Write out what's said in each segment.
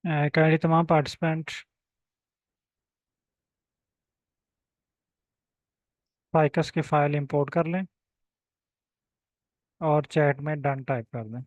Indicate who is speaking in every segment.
Speaker 1: Kindly तमाम participant ficus की file import कर लें और चैट में डन टाइप कर दें।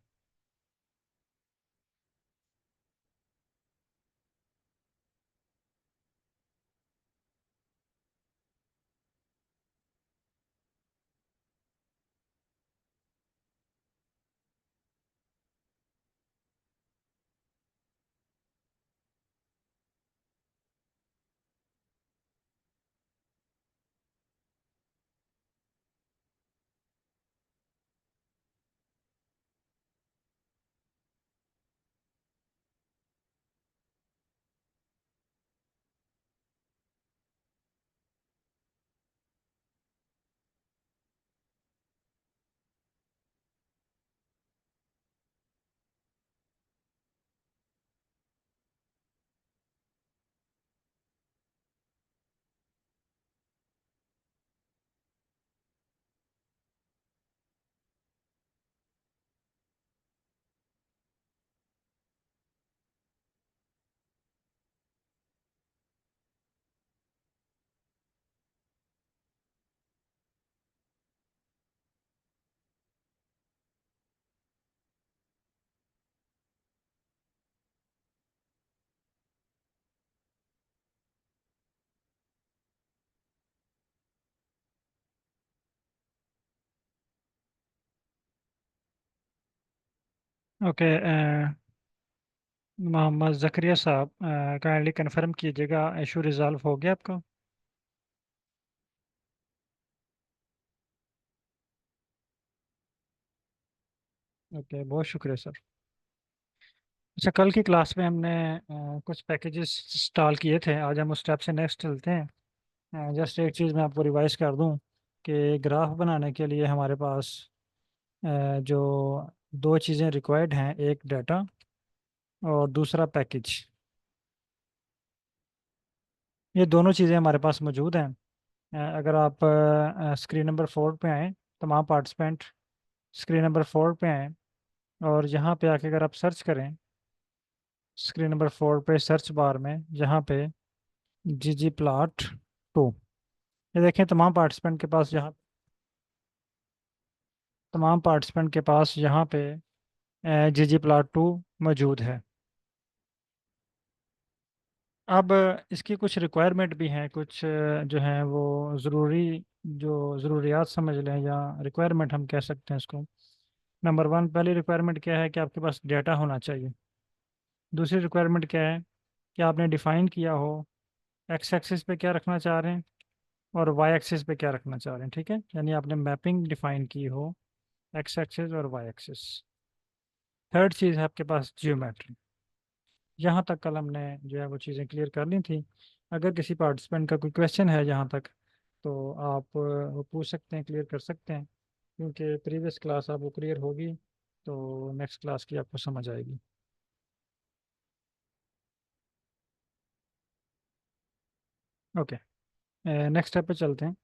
Speaker 1: ओके। मोहम्मद जकरिया साहब, काइंडली कंफर्म कीजिएगा इशू रिजॉल्व हो गया आपका। ओके, बहुत शुक्रिया सर। अच्छा, कल की क्लास में हमने कुछ पैकेजेस इंस्टॉल किए थे। आज हम उस स्टेप से नेक्स्ट चलते हैं। जस्ट एक चीज़ मैं आपको रिवाइज कर दूं कि ग्राफ बनाने के लिए हमारे पास जो दो चीज़ें रिक्वायर्ड हैं, एक डाटा और दूसरा पैकेज। ये दोनों चीज़ें हमारे पास मौजूद हैं। अगर आप स्क्रीन नंबर 4 पे आएँ, तमाम पार्टिसिपेंट स्क्रीन नंबर 4 पे आएँ और यहाँ पे आके अगर आप सर्च करें स्क्रीन नंबर 4 पे सर्च बार में यहाँ पे ggplot2, ये देखें तमाम पार्टिसिपेंट के पास यहाँ पे ggplot2 मौजूद है। अब इसकी कुछ रिक्वायरमेंट भी हैं, कुछ जो हैं वो ज़रूरी, जो ज़रूरियात समझ लें या रिक्वायरमेंट हम कह सकते हैं इसको। नंबर 1, पहली रिक्वायरमेंट क्या है कि आपके पास डेटा होना चाहिए। दूसरी रिक्वायरमेंट क्या है कि आपने डिफाइन किया हो एक्स एक्सिस पे क्या रखना चाह रहे हैं और वाई एक्सिस पे क्या रखना चाह रहे हैं। ठीक है, यानी आपने मैपिंग डिफाइन की हो एक्स एक्सिस और वाई एक्सिस। थर्ड चीज़ है आपके पास जियोमेट्री। यहाँ तक कल हमने जो है वो चीज़ें क्लियर कर ली थी। अगर किसी पार्टिसिपेंट का कोई क्वेश्चन है यहाँ तक तो आप वो पूछ सकते हैं, क्लियर कर सकते हैं, क्योंकि प्रीवियस क्लास आपको क्लियर होगी तो नेक्स्ट क्लास की आपको समझ आएगी। ओके, नेक्स्ट स्टेप पे चलते हैं।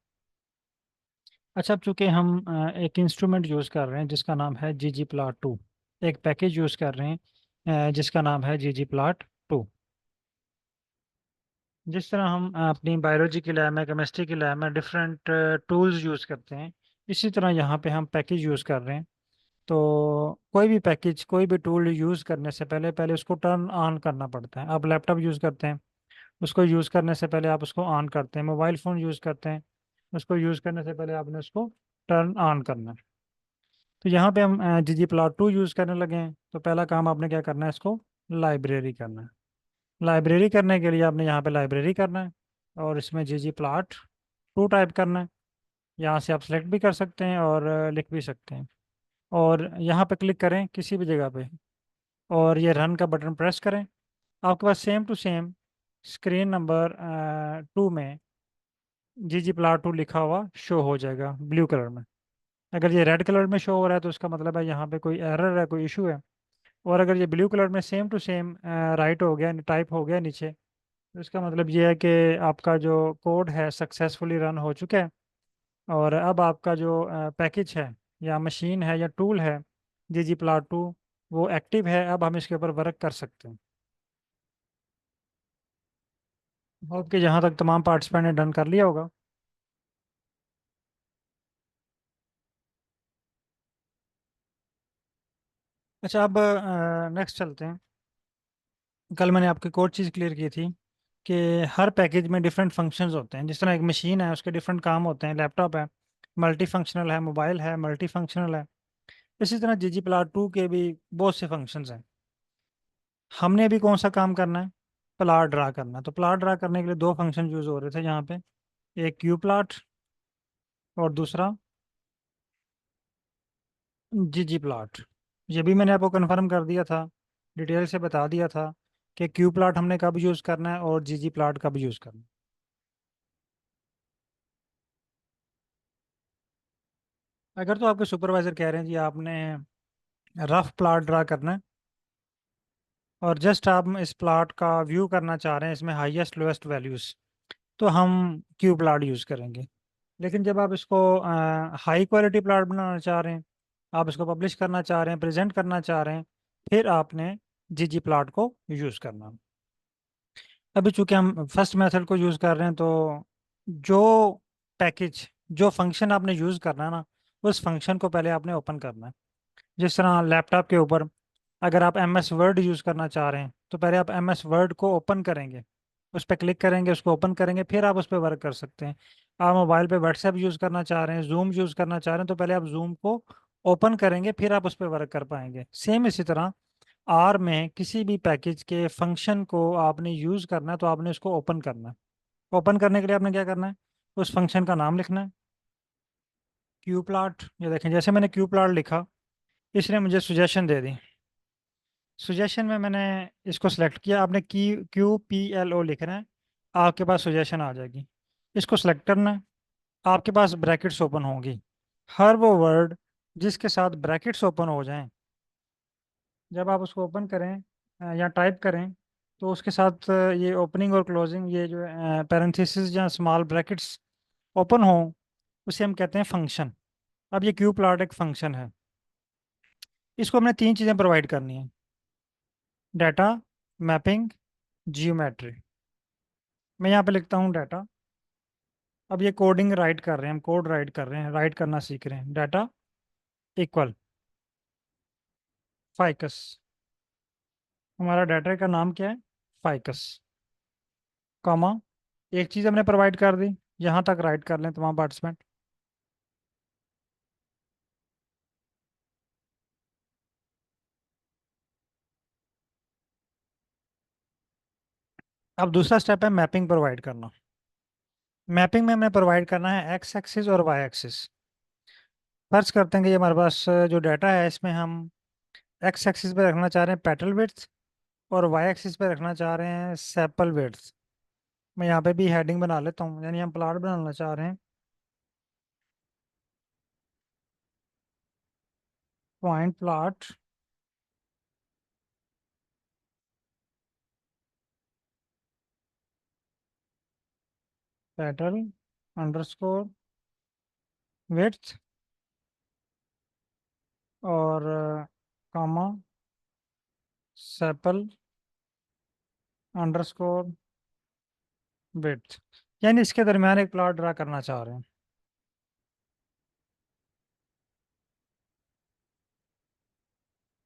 Speaker 1: अच्छा, अब चूंकि हम एक इंस्ट्रूमेंट यूज़ कर रहे हैं जिसका नाम है ggplot2, एक पैकेज यूज़ कर रहे हैं जिसका नाम है ggplot2। जिस तरह हम अपनी बायोलॉजी की लैब में, केमिस्ट्री की लैब में डिफरेंट टूल्स यूज़ करते हैं, इसी तरह यहाँ पे हम पैकेज यूज़ कर रहे हैं। तो कोई भी पैकेज, कोई भी टूल यूज़ करने से पहले पहले उसको टर्न ऑन करना पड़ता है। आप लैपटॉप यूज़ करते हैं, उसको यूज़ करने से पहले आप उसको ऑन करते हैं। मोबाइल फ़ोन यूज़ करते हैं, उसको यूज़ करने से पहले आपने उसको टर्न ऑन करना है। तो यहाँ पे हम ggplot2 यूज़ करने लगे हैं, तो पहला काम आपने क्या करना है, इसको लाइब्रेरी करना है। लाइब्रेरी करने के लिए आपने यहाँ पे लाइब्रेरी करना है और इसमें ggplot2 टाइप करना है। यहाँ से आप सेलेक्ट भी कर सकते हैं और लिख भी सकते हैं, और यहाँ पे क्लिक करें किसी भी जगह पे और ये रन का बटन प्रेस करें। आपके पास same to same screen number 2 में ggplot2 लिखा हुआ शो हो जाएगा ब्लू कलर में। अगर ये रेड कलर में शो हो रहा है तो उसका मतलब है यहाँ पे कोई एरर है, कोई इशू है। और अगर ये ब्लू कलर में सेम टू सेम राइट हो गया, टाइप हो गया नीचे, तो इसका मतलब ये है कि आपका जो कोड है सक्सेसफुली रन हो चुका है और अब आपका जो पैकेज है या मशीन है या टूल है ggplot2, वो एक्टिव है। अब हम इसके ऊपर वर्क कर सकते हैं। होप कि जहाँ तक तमाम पार्टिसिपेंट ने डन कर लिया होगा। अच्छा, अब नेक्स्ट चलते हैं। कल मैंने आपको एक और चीज़ क्लियर की थी कि हर पैकेज में डिफरेंट फंक्शंस होते हैं। जिस तरह एक मशीन है उसके डिफरेंट काम होते हैं, लैपटॉप है मल्टी फंक्शनल है, मोबाइल है मल्टी फंक्शनल है। इसी तरह जी जी प्लाट 2 के भी बहुत से फंक्शंस हैं। हमने अभी कौन सा काम करना है? प्लाट ड्रा करना है। तो प्लाट ड्रा करने के लिए दो फंक्शन यूज हो रहे थे यहाँ पे, एक क्यू प्लाट और दूसरा जी जी प्लाट। ये भी मैंने आपको कन्फर्म कर दिया था, डिटेल से बता दिया था कि क्यू प्लाट हमने कब यूज़ करना है और जी जी प्लाट कब यूज़ करना है। अगर तो आपके सुपरवाइजर कह रहे हैं जी आपने रफ प्लाट ड्रा करना है और जस्ट आप इस प्लाट का व्यू करना चाह रहे हैं, इसमें हाईएस्ट लोएस्ट वैल्यूज, तो हम क्यू प्लाट यूज़ करेंगे। लेकिन जब आप इसको हाई क्वालिटी प्लाट बनाना चाह रहे हैं, आप इसको पब्लिश करना चाह रहे हैं, प्रेजेंट करना चाह रहे हैं, फिर आपने जी जी प्लाट को यूज़ करना। अभी चूंकि हम फर्स्ट मेथड को यूज़ कर रहे हैं, तो जो पैकेज जो फंक्शन आपने यूज़ करना है ना, उस फंक्शन को पहले आपने ओपन करना है। जिस तरह लैपटॉप के ऊपर अगर आप एम एस वर्ड यूज़ करना चाह रहे हैं, तो पहले आप एम एस वर्ड को ओपन करेंगे, उस पर क्लिक करेंगे, उसको ओपन करेंगे, फिर आप उस पर वर्क कर सकते हैं। आप मोबाइल पे व्हाट्सएप यूज़ करना चाह रहे हैं, जूम यूज़ करना चाह रहे हैं, तो पहले आप जूम को ओपन करेंगे, फिर आप उस पर वर्क कर पाएंगे। सेम इसी तरह आर में किसी भी पैकेज के फंक्शन को आपने यूज़ करना है, तो आपने उसको ओपन करना है। ओपन करने के लिए आपने क्या करना है? उस फंक्शन का नाम लिखना है, क्यू प्लाट। ये देखें, जैसे मैंने क्यू प्लाट लिखा, इसने मुझे सुजेशन दे दी। सुजेशन में मैंने इसको सेलेक्ट किया, आपने QPLO लिखना है, आपके पास सुजेशन आ जाएगी। इसको सेलेक्ट करना है, आपके पास ब्रैकेट्स ओपन होंगी। हर वो वर्ड जिसके साथ ब्रैकेट्स ओपन हो जाएं, जब आप उसको ओपन करें या टाइप करें, तो उसके साथ ये ओपनिंग और क्लोजिंग, ये जो पैरेंथेसिस या स्मॉल ब्रैकेट्स ओपन हो, उसे हम कहते हैं फंक्शन। अब ये क्यू प्लॉट एक फंक्शन है। इसको हमने तीन चीज़ें प्रोवाइड करनी है: डाटा, मैपिंग, जियोमेट्री। मैं यहाँ पे लिखता हूँ डाटा। अब ये कोडिंग राइट कर रहे हैं, हम कोड राइट कर रहे हैं, राइट करना सीख रहे हैं। Data equal ficus. हमारा डाटा का नाम क्या है? फाइकस, कॉमा, एक चीज़ हमने प्रोवाइड कर दी। यहाँ तक राइट कर लें तमाम पार्टिसिपेंट। अब दूसरा स्टेप है मैपिंग प्रोवाइड करना। मैपिंग में हमने प्रोवाइड करना है एक्स एक्सिस और वाई एक्सिस। फर्ज करते हैं कि ये हमारे पास जो डाटा है, इसमें हम एक्स एक्सिस पे रखना चाह रहे हैं पेटल विड्थ और वाई एक्सिस पे रखना चाह रहे हैं सेपल विड्थ। मैं यहाँ पे भी हेडिंग बना लेता हूँ, यानी हम प्लॉट बनाना चाह रहे हैं। Point plot petal underscore width और कॉमा सेपल अंडरस्कोर विड्थ, यानी इसके दरमियान एक प्लॉट ड्रा करना चाह रहे हैं।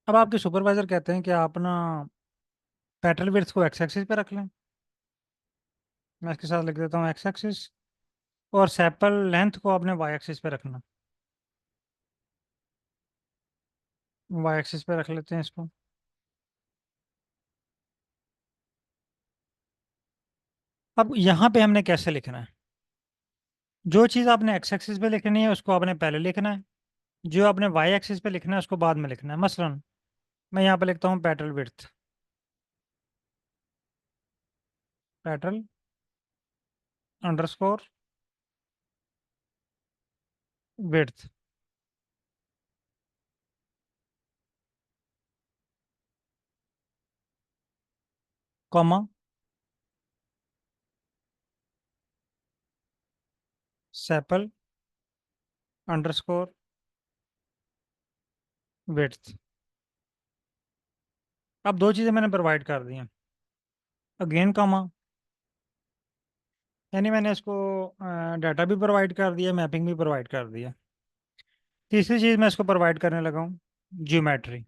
Speaker 1: अब आपके सुपरवाइजर कहते हैं कि आप ना पेटल विड्थ को एक्स एक्सिस पे रख लें। मैं इसके साथ लिख देता हूँ एक्स एक्सिस, और सेपल लेंथ को आपने वाई एक्सिस पे रखना। वाई एक्सिस पे रख लेते हैं इसको। अब यहाँ पे हमने कैसे लिखना है? जो चीज़ आपने एक्स एक्सिस पे लिखनी है उसको आपने पहले लिखना है, जो आपने वाई एक्सिस पे लिखना है उसको बाद में लिखना है। मसलन मैं यहाँ पे लिखता हूँ petal width, petal underscore width, comma sepal underscore width. अब दो चीज़ें मैंने प्रोवाइड कर दी हैं, अगेन कॉमा, यानी मैंने इसको डाटा भी प्रोवाइड कर दिया, मैपिंग भी प्रोवाइड कर दिया। तीसरी चीज़ मैं इसको प्रोवाइड करने लगा हूँ, जियोमेट्री,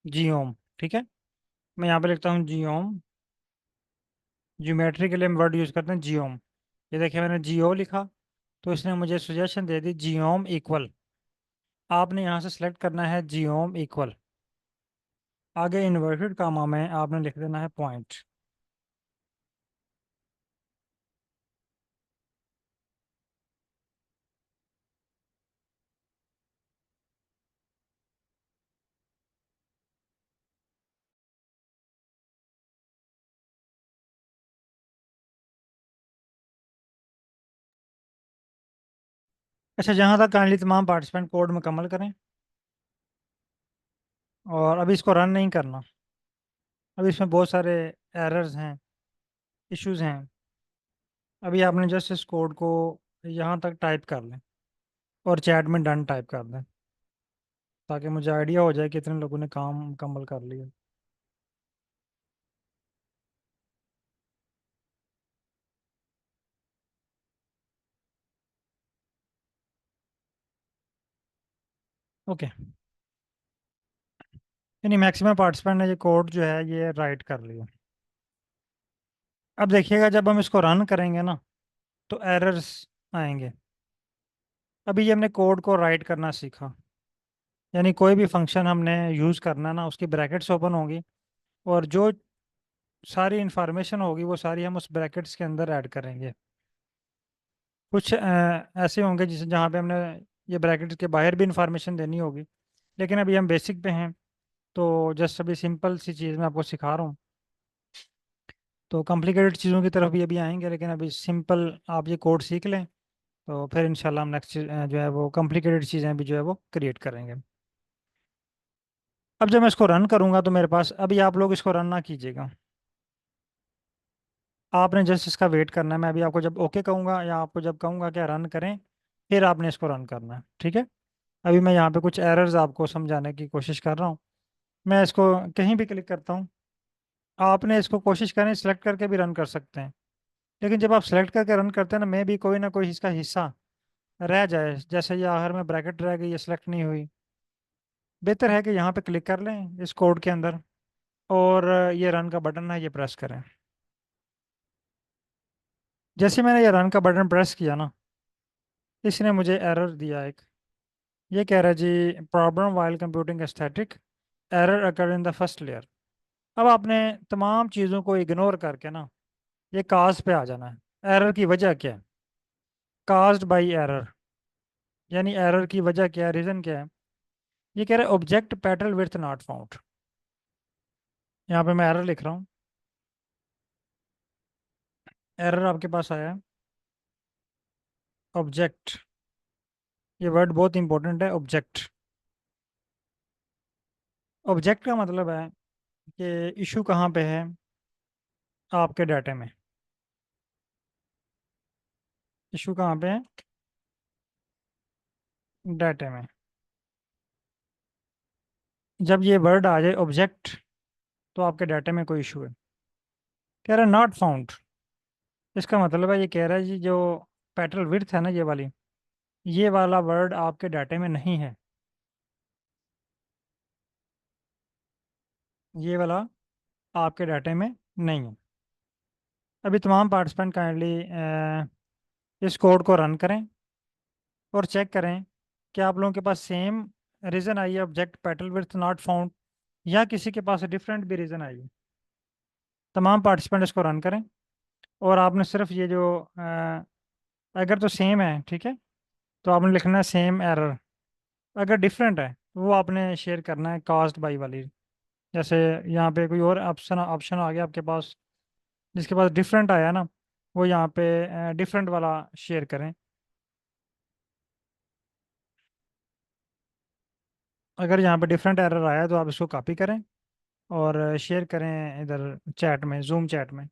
Speaker 1: जियोम। ठीक है, मैं यहाँ पे लिखता हूँ जियोम। जियोमेट्री के लिए हम वर्ड यूज़ करते हैं जियोम। ये देखिए मैंने जियो लिखा, तो इसने मुझे सजेशन दे दी जियोम इक्वल। आपने यहाँ से सेलेक्ट करना है जियोम इक्वल। आगे इन्वर्टेड कामा में आपने लिख देना है पॉइंट। अच्छा, जहाँ तक काइंडली तमाम पार्टिसिपेंट कोड मुकम्मल करें, और अभी इसको रन नहीं करना। अभी इसमें बहुत सारे एरर्स हैं, इश्यूज हैं। अभी आपने जस्ट इस कोड को यहाँ तक टाइप कर लें और चैट में डन टाइप कर दें, ताकि मुझे आइडिया हो जाए कि इतने लोगों ने काम मुकम्मल कर लिया। ओके, यानी मैक्सिमम पार्टिसिपेंट ने ये कोड जो है ये राइट कर लिया। अब देखिएगा जब हम इसको रन करेंगे ना, तो एरर्स आएंगे। अभी ये हमने कोड को राइट करना सीखा, यानी कोई भी फंक्शन हमने यूज़ करना ना, उसकी ब्रैकेट्स ओपन होंगी, और जो सारी इंफॉर्मेशन होगी वो सारी हम उस ब्रैकेट्स के अंदर ऐड करेंगे। कुछ ऐसे होंगे जिस जहाँ पे हमने ये ब्रैकेट्स के बाहर भी इंफॉर्मेशन देनी होगी, लेकिन अभी हम बेसिक पे हैं, तो जस्ट अभी सिंपल सी चीज़ मैं आपको सिखा रहा हूँ। तो कॉम्प्लिकेटेड चीज़ों की तरफ भी अभी आएंगे, लेकिन अभी सिंपल आप ये कोड सीख लें, तो फिर इंशाल्लाह हम नेक्स्ट जो है वो कॉम्प्लिकेटेड चीज़ें भी जो है वो क्रिएट करेंगे। अब जब मैं इसको रन करूंगा तो मेरे पास, अभी आप लोग इसको रन ना कीजिएगा, आपने जस्ट इसका वेट करना है। मैं अभी आपको जब ओके कहूंगा या आपको जब कहूंगा कि रन करें, फिर आपने इसको रन करना है। ठीक है, अभी मैं यहाँ पे कुछ एरर्स आपको समझाने की कोशिश कर रहा हूँ। मैं इसको कहीं भी क्लिक करता हूँ, आपने इसको कोशिश करें सिलेक्ट करके भी रन कर सकते हैं, लेकिन जब आप सेलेक्ट करके रन करते हैं ना, मे भी कोई ना कोई इसका हिस्सा रह जाए, जैसे ये आखिर में ब्रैकेट रह गई, ये सिलेक्ट नहीं हुई। बेहतर है कि यहाँ पे क्लिक कर लें इस कोड के अंदर, और ये रन का बटन है ये प्रेस करें। जैसे मैंने ये रन का बटन प्रेस किया ना, इसने मुझे एरर दिया एक। ये कह रहा है जी problem while computing static, error occur in the first layer. अब आपने तमाम चीज़ों को इग्नोर करके ना, ये काज पे आ जाना है। एरर की वजह क्या है, काज्ड बाई एरर, यानी एरर की वजह क्या है, रीज़न क्या है। ये कह रहा है object petal width not found. यहाँ पे मैं एरर लिख रहा हूँ, एरर आपके पास आया है ऑब्जेक्ट। ये वर्ड बहुत इंपॉर्टेंट है, ऑब्जेक्ट। ऑब्जेक्ट का मतलब है कि इशू कहाँ पे है, आपके डाटे में। इशू कहाँ पे है, डाटे में। जब ये वर्ड आ जाए ऑब्जेक्ट, तो आपके डाटे में कोई इशू है। कह रहा है नॉट फाउंड, इसका मतलब है, ये कह रहा है जी जो पेटल विड्थ है ना, ये वाली, ये वाला वर्ड आपके डाटे में नहीं है। ये वाला आपके डाटे में नहीं है। अभी तमाम पार्टिसिपेंट काइंडली इस कोड को रन करें और चेक करें कि आप लोगों के पास सेम रीज़न आई है, object petal width not found, या किसी के पास डिफरेंट भी रीज़न आई है। तमाम पार्टिसिपेंट इसको रन करें, और आपने सिर्फ ये जो अगर तो सेम है ठीक है, तो आपने लिखना है सेम एरर। अगर डिफरेंट है तो वो आपने शेयर करना है कास्ट बाई वाली। जैसे यहाँ पे कोई और ऑप्शन ऑप्शन आ गया आपके पास, जिसके पास डिफरेंट आया ना, वो यहाँ पे डिफरेंट वाला शेयर करें। अगर यहाँ पे डिफरेंट एरर आया तो आप इसको कॉपी करें और शेयर करें इधर चैट में, जूम चैट में।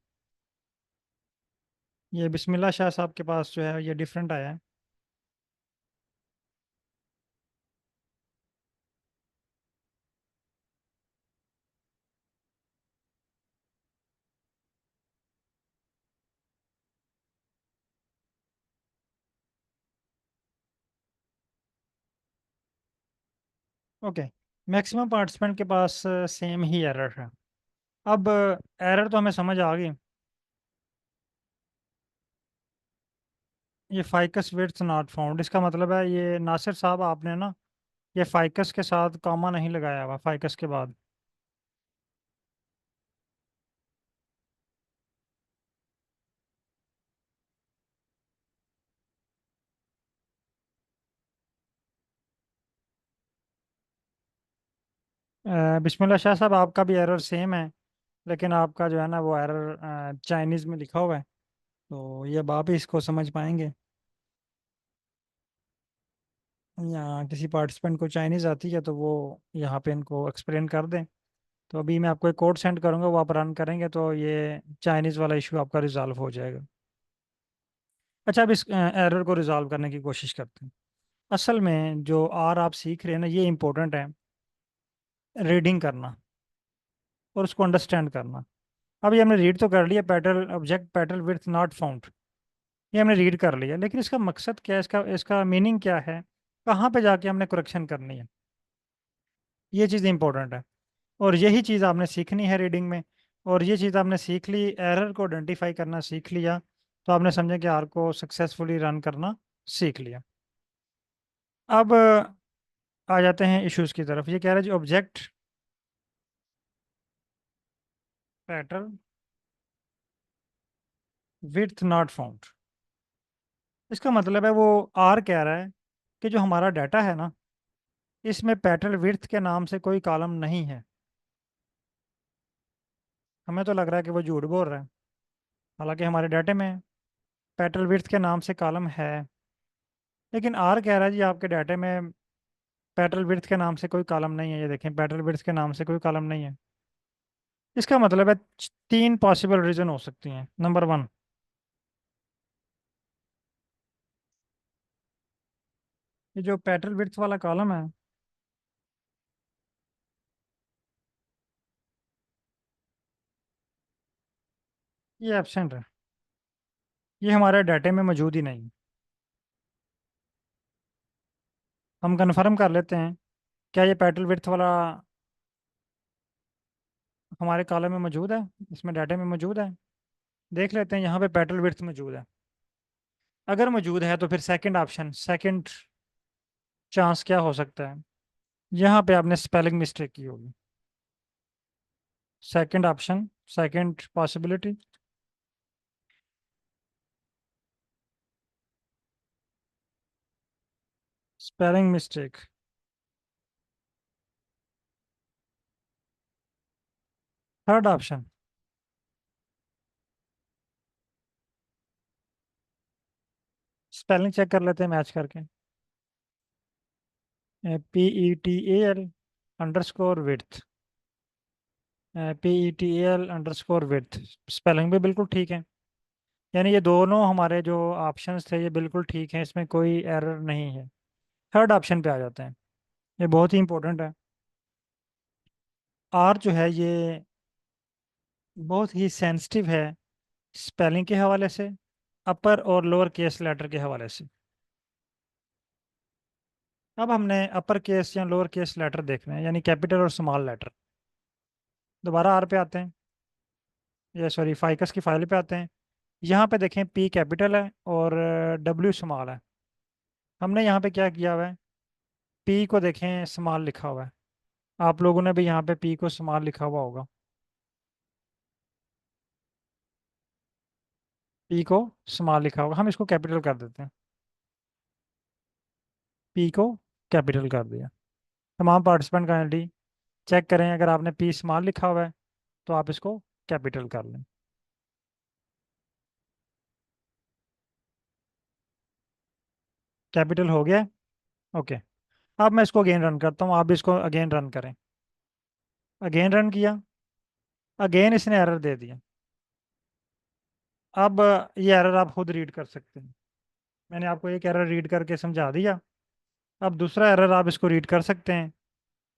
Speaker 1: ये बिस्मिल्लाह शाह साहब के पास जो है ये डिफरेंट आया है। ओके, मैक्सिमम पार्टिसिपेंट के पास सेम ही एरर है। अब एरर तो हमें समझ आ गई। ये फाइकस विड्थ नॉट फाउंड, इसका मतलब है ये नासिर साहब आपने ना ये फाइकस के साथ कामा नहीं लगाया हुआ, फाइकस के बाद। बिस्मिल्लाह शाह साहब, आपका भी एरर सेम है, लेकिन आपका जो है ना वो एरर चाइनीज़ में लिखा हुआ है, तो ये अब आप ही इसको समझ पाएंगे, या किसी पार्टिसिपेंट को चाइनीज़ आती है तो वो यहाँ पे इनको एक्सप्लेन कर दें। तो अभी मैं आपको एक कोड सेंड करूँगा, वो आप रन करेंगे तो ये चाइनीज़ वाला इशू आपका रिजॉल्व हो जाएगा। अच्छा, अब इस एरर को रिजॉल्व करने की कोशिश करते हैं। असल में जो आर आप सीख रहे हैं ना, ये इंपॉर्टेंट है, रीडिंग करना और उसको अंडरस्टैंड करना। अभी हमने रीड तो कर लिया, petal object petal width not found, ये हमने रीड कर लिया, लेकिन इसका मकसद क्या है, इसका इसका मीनिंग क्या है, कहाँ पे जाके हमने करेक्शन करनी है, ये चीज़ इंपॉर्टेंट है। और यही चीज़ आपने सीखनी है रीडिंग में। और ये चीज़ आपने सीख ली, एरर को आइडेंटिफाई करना सीख लिया, तो आपने समझा कि आर को सक्सेसफुली रन करना सीख लिया। अब आ जाते हैं इश्यूज की तरफ। ये कह रहा है जी object pattern width not found. इसका मतलब है वो आर कह रहा है कि जो हमारा डाटा है ना, इसमें पैटर्न विड्थ के नाम से कोई कॉलम नहीं है। हमें तो लग रहा है कि वो झूठ बोल रहा है, हालांकि हमारे डाटे में पैटर्न विड्थ के नाम से कॉलम है। लेकिन आर कह रहा है जी आपके डाटे में पैटर्न विड्थ के नाम से कोई कॉलम नहीं है, ये देखें पैटर्न विड्थ के नाम से कोई कॉलम नहीं है। इसका मतलब है तीन पॉसिबल रीजन हो सकती हैं। नंबर वन, ये जो पैटर्न विड्थ वाला कॉलम है, ये एब्सेंट है, ये हमारे डाटे में मौजूद ही नहीं। हम कंफर्म कर लेते हैं, क्या ये पैटर्न विड्थ वाला हमारे कॉलम में मौजूद है, इसमें डाटे में मौजूद है। देख लेते हैं यहाँ पे पैटर्न विड्थ मौजूद है। अगर मौजूद है तो फिर सेकंड ऑप्शन, सेकंड चांस क्या हो सकता है, यहाँ पे आपने स्पेलिंग मिस्टेक की होगी। Second option, second possibility, spelling mistake. Third option, spelling check कर लेते हैं मैच करके। PETAL_width, PETAL_width, स्पेलिंग भी बिल्कुल ठीक है। यानी ये दोनों हमारे जो ऑप्शंस थे ये बिल्कुल ठीक हैं, इसमें कोई एरर नहीं है। थर्ड ऑप्शन पे आ जाते हैं, ये बहुत ही इंपॉर्टेंट है। आर जो है ये बहुत ही सेंसिटिव है स्पेलिंग के हवाले से, अपर और लोअर केस लेटर के हवाले से। अब हमने अपर केस या लोअर केस लेटर देखना है, यानी कैपिटल और स्मॉल लेटर। दोबारा आर पे आते हैं, या सॉरी फाइकस की फाइल पे आते हैं। यहाँ पे देखें पी कैपिटल है और डब्ल्यू स्मॉल है। हमने यहाँ पे क्या किया हुआ है, पी को देखें स्मॉल लिखा हुआ है। आप लोगों ने भी यहाँ पे पी को स्मॉल लिखा हुआ होगा। पी को स्मॉल लिखा होगा, हम इसको कैपिटल कर देते हैं। पी को कैपिटल कर दिया। तमाम पार्टिसिपेंट का एनडी चेक करें, अगर आपने पी स्मॉल लिखा हुआ है तो आप इसको कैपिटल कर लें। कैपिटल हो गया। ओके, अब मैं इसको अगेन रन करता हूँ, आप भी इसको अगेन रन करें। अगेन रन किया, अगेन इसने एरर दे दिया। अब ये एरर आप खुद रीड कर सकते हैं, मैंने आपको एक एरर रीड करके समझा दिया। अब दूसरा एरर आप इसको रीड कर सकते हैं।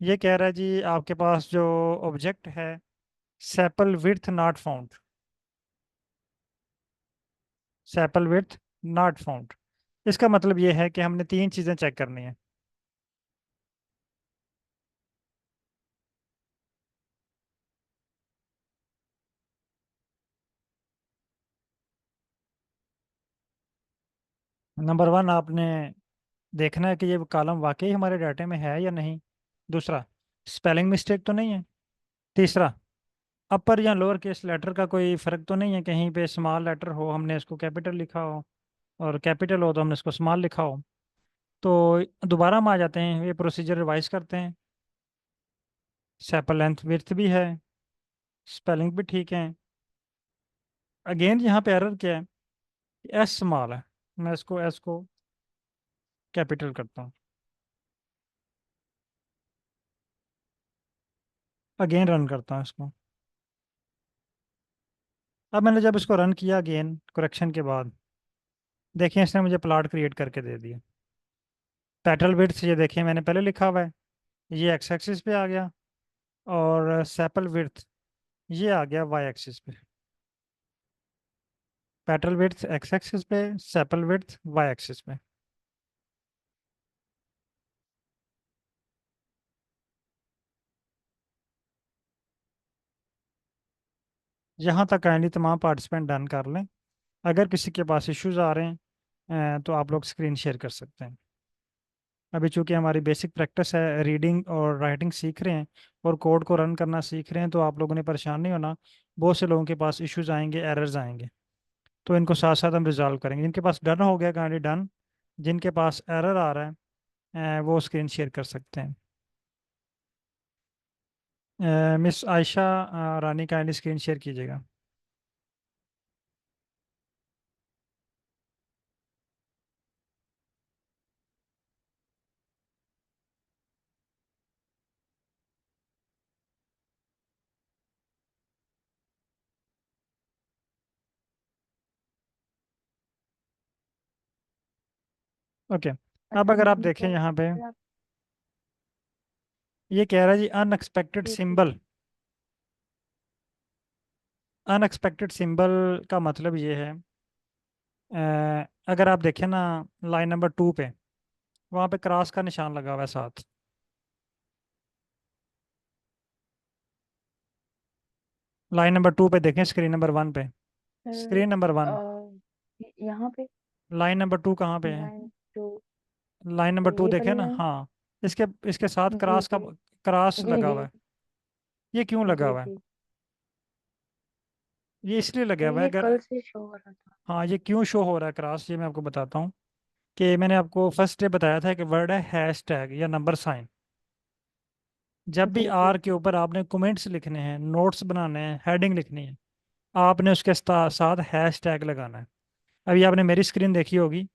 Speaker 1: ये कह रहा है जी आपके पास जो ऑब्जेक्ट है sepal width not found, sepal width not found. इसका मतलब ये है कि हमने तीन चीज़ें चेक करनी है। नंबर वन, आपने देखना है कि ये कॉलम वाकई हमारे डाटे में है या नहीं। दूसरा, स्पेलिंग मिस्टेक तो नहीं है। तीसरा, अपर या लोअर केस लेटर का कोई फर्क तो नहीं है, कहीं पे स्मॉल लेटर हो हमने इसको कैपिटल लिखा हो, और कैपिटल हो तो हमने इसको स्मॉल लिखा हो। तो दोबारा हम आ जाते हैं, ये प्रोसीजर रिवाइज करते हैं। सेपल लेंथ विड्थ भी है, स्पेलिंग भी ठीक है। अगेन यहाँ पे एरर क्या है, एस स्मॉल है। मैं इसको एस को कैपिटल करता हूँ। अगेन रन करता हूँ इसको। अब मैंने जब इसको रन किया अगेन करेक्शन के बाद, देखिए इसने मुझे प्लॉट क्रिएट करके दे दिया। पेटल विड्थ ये देखिए मैंने पहले लिखा हुआ है, ये एक्स एक्सिस पे आ गया, और सेपल विड्थ ये आ गया वाई एक्सिस पे। पेटल विड्थ एक्स एक्सिस पे, सेपल विड्थ वाई एक्सिस पे। यहाँ तक काइंडली तमाम पार्टिसिपेंट डन कर लें। अगर किसी के पास इश्यूज आ रहे हैं तो आप लोग स्क्रीन शेयर कर सकते हैं। अभी चूंकि हमारी बेसिक प्रैक्टिस है, रीडिंग और राइटिंग सीख रहे हैं और कोड को रन करना सीख रहे हैं, तो आप लोगों ने परेशान नहीं होना। बहुत से लोगों के पास इश्यूज आएंगे, एरर्स आएंगे, तो इनको साथ साथ हम रिजॉल्व करेंगे। जिनके पास डन हो गया काइंडली डन, जिनके पास एरर आ रहा है वो स्क्रीन शेयर कर सकते हैं। मिस आयशा रानी काइंडली स्क्रीन शेयर कीजिएगा। ओके। अब
Speaker 2: अच्छा
Speaker 1: अगर आप
Speaker 2: मैम
Speaker 1: देखें
Speaker 2: क्या
Speaker 1: यहाँ पे,
Speaker 2: क्या
Speaker 1: ये कह रहा है जी अनएक्सपेक्टेड
Speaker 2: जी जी।
Speaker 1: सिंबल। अनएक्सपेक्टेड सिंबल का मतलब ये है, अगर आप देखें ना लाइन नंबर 2 पे, वहाँ पे क्रॉस का निशान लगा हुआ है साथ। लाइन नंबर 2 पे देखें, स्क्रीन नंबर 1 पे।
Speaker 2: Sir
Speaker 1: screen number 1।
Speaker 2: यहाँ पे
Speaker 1: लाइन नंबर 2 कहाँ पे है?
Speaker 2: 9 2
Speaker 1: लाइन नंबर 2
Speaker 2: ये
Speaker 1: देखें
Speaker 2: वाली
Speaker 1: ना,
Speaker 2: लाइन।
Speaker 1: हाँ। इसके इसके साथ
Speaker 2: जी
Speaker 1: क्रॉस का,
Speaker 2: जी
Speaker 1: क्रॉस
Speaker 2: जी
Speaker 1: लगा
Speaker 2: जी
Speaker 1: हुआ है। ये क्यों लगा
Speaker 2: जी
Speaker 1: हुआ है?
Speaker 2: जी।
Speaker 1: ये इसलिए लगा
Speaker 2: सर
Speaker 1: हुआ है
Speaker 2: ये
Speaker 1: अगर,
Speaker 2: कल से शो हो रहा था।
Speaker 1: हाँ, ये क्यों शो हो रहा है क्रॉस, ये मैं आपको बताता हूँ। कि मैंने आपको फर्स्ट डे बताया था कि वर्ड है हैश टैग या नंबर साइन। जब भी
Speaker 2: जी जी
Speaker 1: आर के ऊपर आपने कमेंट्स लिखने हैं, नोट्स बनाने हैं, हेडिंग लिखनी है, आपने उसके साथ हैश टैग लगाना है। अभी आपने मेरी स्क्रीन देखी होगी,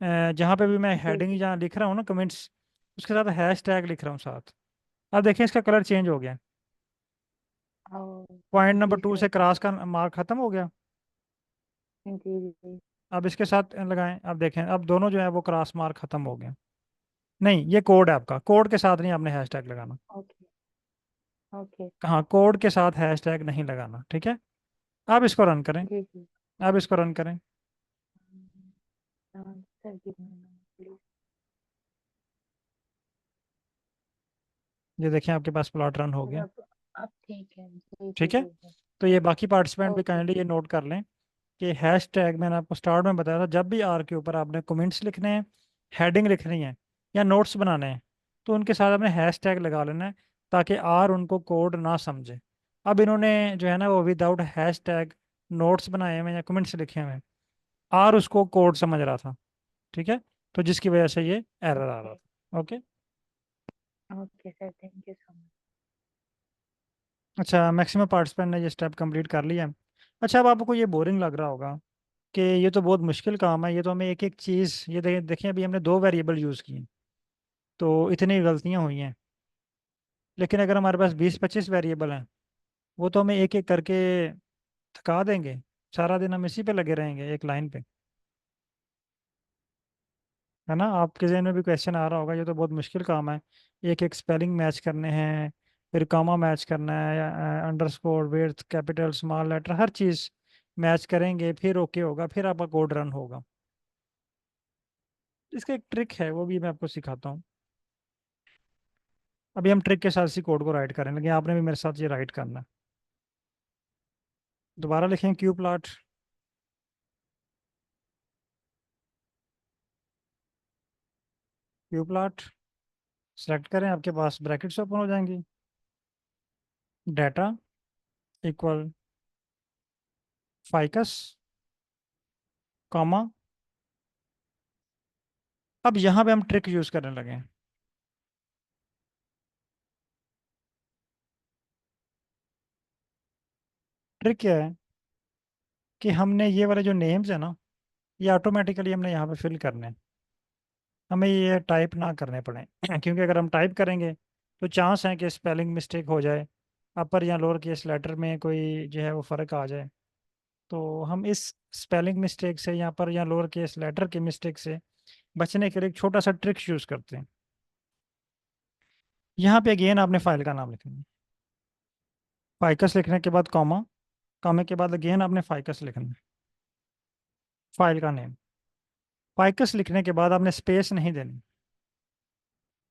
Speaker 1: जहाँ पे भी मैं
Speaker 2: जी
Speaker 1: हेडिंग
Speaker 2: जी।
Speaker 1: जहाँ लिख रहा हूँ ना कमेंट्स, उसके साथ हैश टैग लिख रहा हूँ साथ। अब देखिए इसका कलर चेंज हो गया।
Speaker 2: ओ,
Speaker 1: पॉइंट नंबर
Speaker 2: जी
Speaker 1: 2
Speaker 2: सर।
Speaker 1: से क्रॉस का मार्क खत्म हो गया।
Speaker 2: जी जी।
Speaker 1: अब इसके साथ लगाएं, अब देखें, अब दोनों जो है वो क्रॉस मार्क खत्म हो गए। नहीं, ये कोड है आपका, कोड के साथ नहीं आपने हैश टैग लगाना।
Speaker 2: Okay okay.
Speaker 1: हाँ, कोड के साथ हैश टैग नहीं लगाना, ठीक है। अब इसको रन करें।
Speaker 2: जी जी।
Speaker 1: अब इसको रन करें।
Speaker 2: Sir please.
Speaker 1: ये देखें आपके पास प्लॉट रन हो
Speaker 2: सर
Speaker 1: गया।
Speaker 2: अब ठीक है। जी जी
Speaker 1: ठीक है।
Speaker 2: जी जी।
Speaker 1: तो ये बाकी पार्टिसिपेंट भी
Speaker 2: ओके।
Speaker 1: काइंडली ये नोट कर लें कि हैश टैग मैंने आपको स्टार्ट में बताया था, जब भी आर के ऊपर आपने कमेंट्स लिखने हैं, हेडिंग लिखनी है या नोट्स बनाने हैं, तो उनके साथ आपने हैश टैग लगा लेना है, ताकि आर उनको कोड ना समझे। अब इन्होंने जो है ना वो विदाउट हैश टैग नोट्स बनाए हुए हैं या कमेंट्स लिखे हुए हैं, आर उसको कोड समझ रहा था। ठीक है। तो जिसकी वजह से ये एरर आ रहा
Speaker 2: ओके
Speaker 1: था। Okay.
Speaker 2: Okay sir thank you so much.
Speaker 1: अच्छा, मैक्सिमम पार्टिसिपेंट ने ये स्टेप कंप्लीट कर लिया है। अच्छा, अब आपको ये बोरिंग लग रहा होगा कि ये तो बहुत मुश्किल काम है, ये तो हमें एक एक चीज़, ये देखिए अभी हमने 2 वेरिएबल यूज़ किए, तो इतनी गलतियां हुई हैं। लेकिन अगर हमारे पास 20-25 वेरिएबल हैं, वो तो हमें एक एक करके थका देंगे। सारा दिन हम इसी पे लगे रहेंगे, एक लाइन पे। है ना? आपके जहन में भी क्वेश्चन आ रहा होगा, ये तो बहुत मुश्किल काम है, एक एक स्पेलिंग मैच करने हैं, फिर कॉमा मैच करना है, underscore width capital small letter हर चीज़ मैच करेंगे, फिर ओके होगा, फिर आपका कोड रन होगा। इसका एक ट्रिक है, वो भी मैं आपको सिखाता हूँ। अभी हम ट्रिक के साथ इसी कोड को राइट करें, लेकिन आपने भी मेरे साथ ये राइट करना है। दोबारा लिखें Q plot. Q plot select करें, आपके पास ब्रैकेट्स ओपन हो जाएंगी। Data equal ficus comma. अब यहाँ पे हम ट्रिक यूज करने लगे हैं। ट्रिक क्या है कि हमने ये वाले जो नेम्स है ना, ये ऑटोमेटिकली हमने यहाँ पे फिल करने हैं। हमें ये टाइप ना करने पड़े क्योंकि अगर हम टाइप करेंगे तो चांस है कि स्पेलिंग मिस्टेक हो जाए, अपर या लोअर केस लेटर में कोई जो है वो फ़र्क आ जाए। तो हम इस स्पेलिंग मिस्टेक से, यहाँ पर या लोअर केस लेटर के मिस्टेक से बचने के लिए एक छोटा सा ट्रिक यूज़ करते हैं। यहाँ पे अगेन आपने फाइल का नाम लिखना है। फाइकस लिखने के बाद कॉमा, कॉमे के बाद अगेन आपने फाइकस लिखना है, फाइल का नेम। फाइकस लिखने के बाद आपने स्पेस नहीं देनी।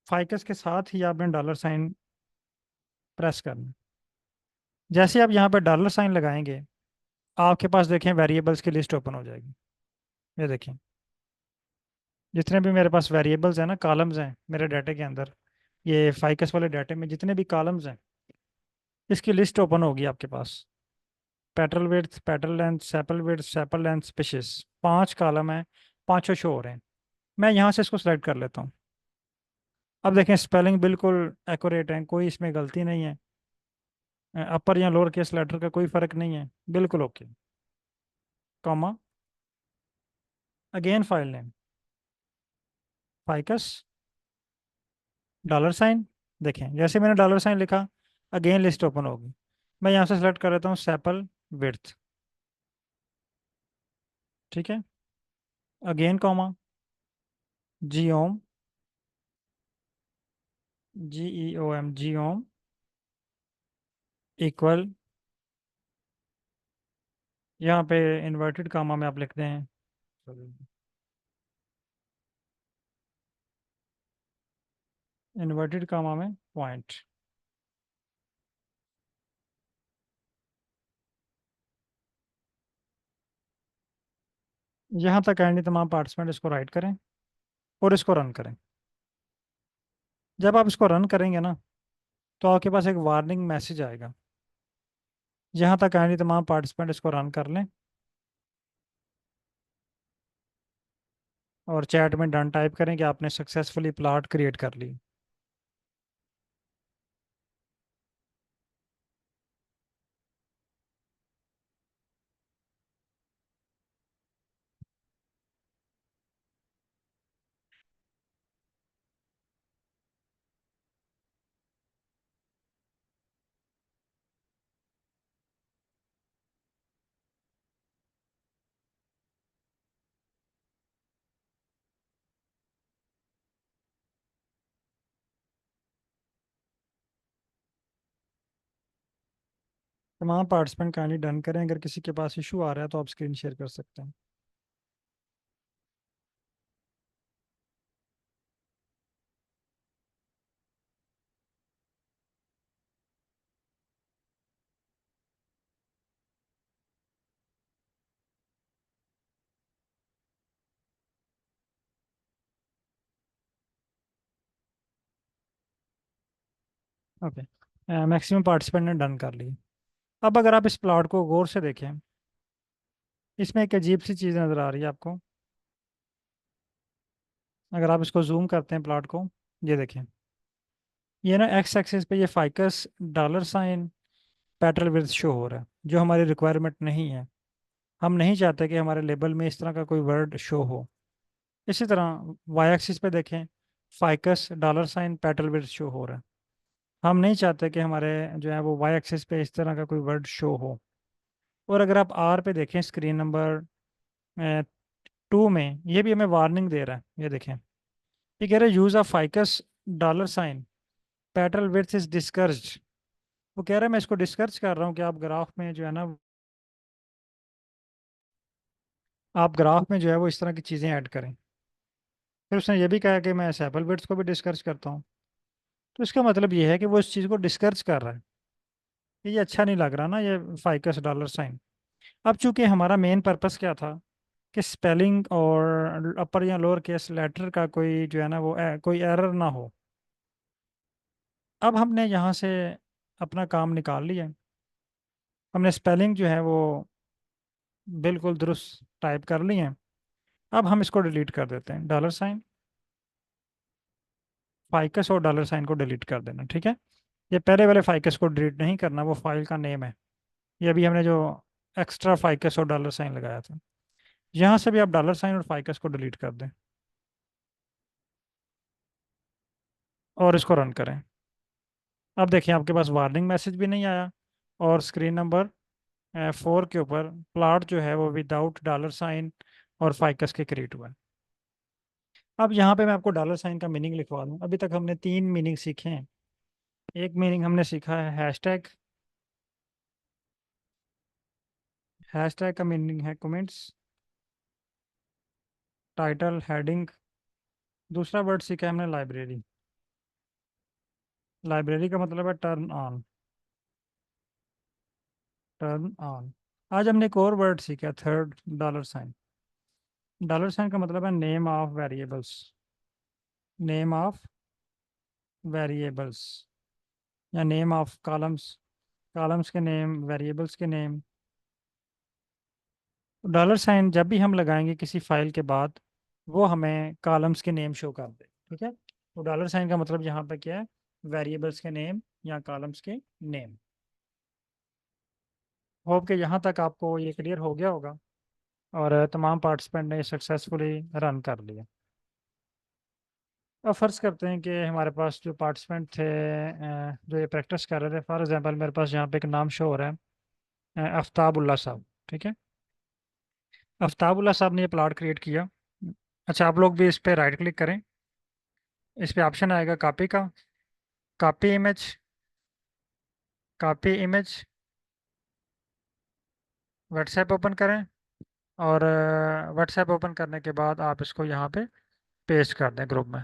Speaker 1: फाइकस के साथ ही आपने डॉलर साइन प्रेस करना है। जैसे आप यहाँ पे डॉलर साइन लगाएंगे, आपके पास देखें वेरिएबल्स की लिस्ट ओपन हो जाएगी। ये देखें, जितने भी मेरे पास वेरिएबल्स हैं ना, कॉलम्स हैं मेरे डाटे के अंदर, ये फाइकस वाले डाटे में जितने भी कॉलम्स हैं, इसकी लिस्ट ओपन होगी आपके पास। Petal width, petal length, sepal width, sepal length, species, 5 column है, पांचों शो हो रहे हैं। मैं यहाँ से इसको सेलेक्ट कर लेता हूँ। अब देखें स्पेलिंग बिल्कुल एक्यूरेट है, कोई इसमें गलती नहीं है। अपर या लोअर केस लेटर का कोई फर्क नहीं है, बिल्कुल okay. Comma, again file name ficus, dollar sign. देखें जैसे मैंने डॉलर साइन लिखा, अगेन लिस्ट ओपन होगी। मैं यहाँ से सेलेक्ट कर लेता हूँ सेपल विड्थ। ठीक है, अगेन कॉमा, जी ओम, GEOM, जी ओम इक्वल, यहाँ पे इन्वर्टेड कामा में आप लिखते हैं, इन्वर्टेड कामा में पॉइंट। यहाँ तक एंड तमाम पार्टिसिपेंट इसको राइट करें और इसको रन करें। जब आप इसको रन करेंगे ना, तो आपके पास एक वार्निंग मैसेज आएगा। यहाँ तक एंड तमाम पार्टिसिपेंट इसको रन कर लें और चैट में डन टाइप करें कि आपने सक्सेसफुली प्लॉट क्रिएट कर ली। तमाम पार्टिसिपेंट काइंडली डन करें। अगर किसी के पास इशू आ रहा है तो आप स्क्रीन शेयर कर सकते हैं। ओके, मैक्सिमम पार्टिसिपेंट ने डन कर ली। अब अगर आप इस प्लॉट को गौर से देखें, इसमें एक अजीब सी चीज़ नज़र आ रही है आपको। अगर आप इसको जूम करते हैं प्लॉट को, ये देखें, ये ना एक्स एक्सिस पे ये ficus dollar sign petrol width show हो रहा है, जो हमारी रिक्वायरमेंट नहीं है। हम नहीं चाहते कि हमारे लेबल में इस तरह का कोई वर्ड शो हो। इसी तरह वाई एक्सिस पे देखें, ficus dollar sign petrol width show हो रहा है। हम नहीं चाहते कि हमारे जो है वो वाई एक्सिस पे इस तरह का कोई वर्ड शो हो। और अगर आप आर पे देखें, स्क्रीन नंबर 2 में, ये भी हमें वार्निंग दे रहा है। ये देखें, ये कह रहा है use of ficus dollar sign petrol width is discouraged. वो कह रहा है मैं इसको डिस्कर्ज कर रहा हूँ कि आप ग्राफ में जो है ना, आप ग्राफ में जो है वो इस तरह की चीज़ें ऐड करें। फिर उसने ये भी कहा कि मैं सैपल विड्थ को भी डिस्कर्ज करता हूँ। तो इसका मतलब ये है कि वो इस चीज़ को डिस्कर्ज कर रहा है कि ये अच्छा नहीं लग रहा ना, ये फाइकस डॉलर साइन। अब चूंकि हमारा मेन पर्पस क्या था कि स्पेलिंग और अपर या लोअर केस लेटर का कोई जो है ना वो कोई एरर ना हो। अब हमने यहाँ से अपना काम निकाल लिया। हमने स्पेलिंग जो है वो बिल्कुल दुरुस्त टाइप कर ली है। अब हम इसको डिलीट कर देते हैं, डॉलर साइन फाइकस और डॉलर साइन को डिलीट कर देना, ठीक है। ये पहले वाले फाइकस को डिलीट नहीं करना, वो फाइल का नेम है। ये अभी हमने जो एक्स्ट्रा फाइकस और डॉलर साइन लगाया था, यहाँ से भी आप डॉलर साइन और फाइकस को डिलीट कर दें और इसको रन करें। अब देखिए आपके पास वार्निंग मैसेज भी नहीं आया, और स्क्रीन नंबर 4 के ऊपर प्लॉट जो है वो विदाउट डॉलर साइन और फाइकस के क्रिएट हुआ है। अब यहाँ पे मैं आपको डॉलर साइन का मीनिंग लिखवा दूँ। अभी तक हमने 3 मीनिंग सीखे हैं। एक मीनिंग हमने सीखा है हैशटैग। हैशटैग का मीनिंग है कमेंट्स, टाइटल, हेडिंग। दूसरा वर्ड सीखा है हमने लाइब्रेरी। लाइब्रेरी का मतलब है टर्न ऑन, टर्न ऑन। आज हमने एक और वर्ड सीखा, third, dollar sign. Dollar sign का मतलब है name of variables, name of variables या नेम ऑफ कॉलम्स, कॉलम्स के नेम, वेरिएबल्स के नेम। डॉलर साइन जब भी हम लगाएंगे किसी फाइल के बाद, वो हमें कॉलम्स के नेम शो कर दे, ठीक है। तो डॉलर साइन का मतलब यहाँ पे क्या है, वेरिएबल्स के नेम या कॉलम्स के नेम। होप कि यहाँ तक आपको ये क्लियर हो गया होगा, और तमाम पार्टिसिपेंट ने सक्सेसफुली रन कर लिया। अब फर्ज करते हैं कि हमारे पास जो पार्टिसिपेंट थे, जो ये प्रैक्टिस कर रहे थे, फॉर एग्जांपल मेरे पास यहाँ पे एक नाम शो हो रहा है, आफ्ताबुल्ला साहब, ठीक है। आफ्ताबुल्ला साहब ने ये प्लॉट क्रिएट किया। अच्छा, आप लोग भी इस पे राइट क्लिक करें। इस पे ऑप्शन आएगा कॉपी का, copy image, copy image. WhatsApp open करें, और व्हाट्सएप ओपन करने के बाद आप इसको यहाँ पे पेस्ट कर दें ग्रुप में,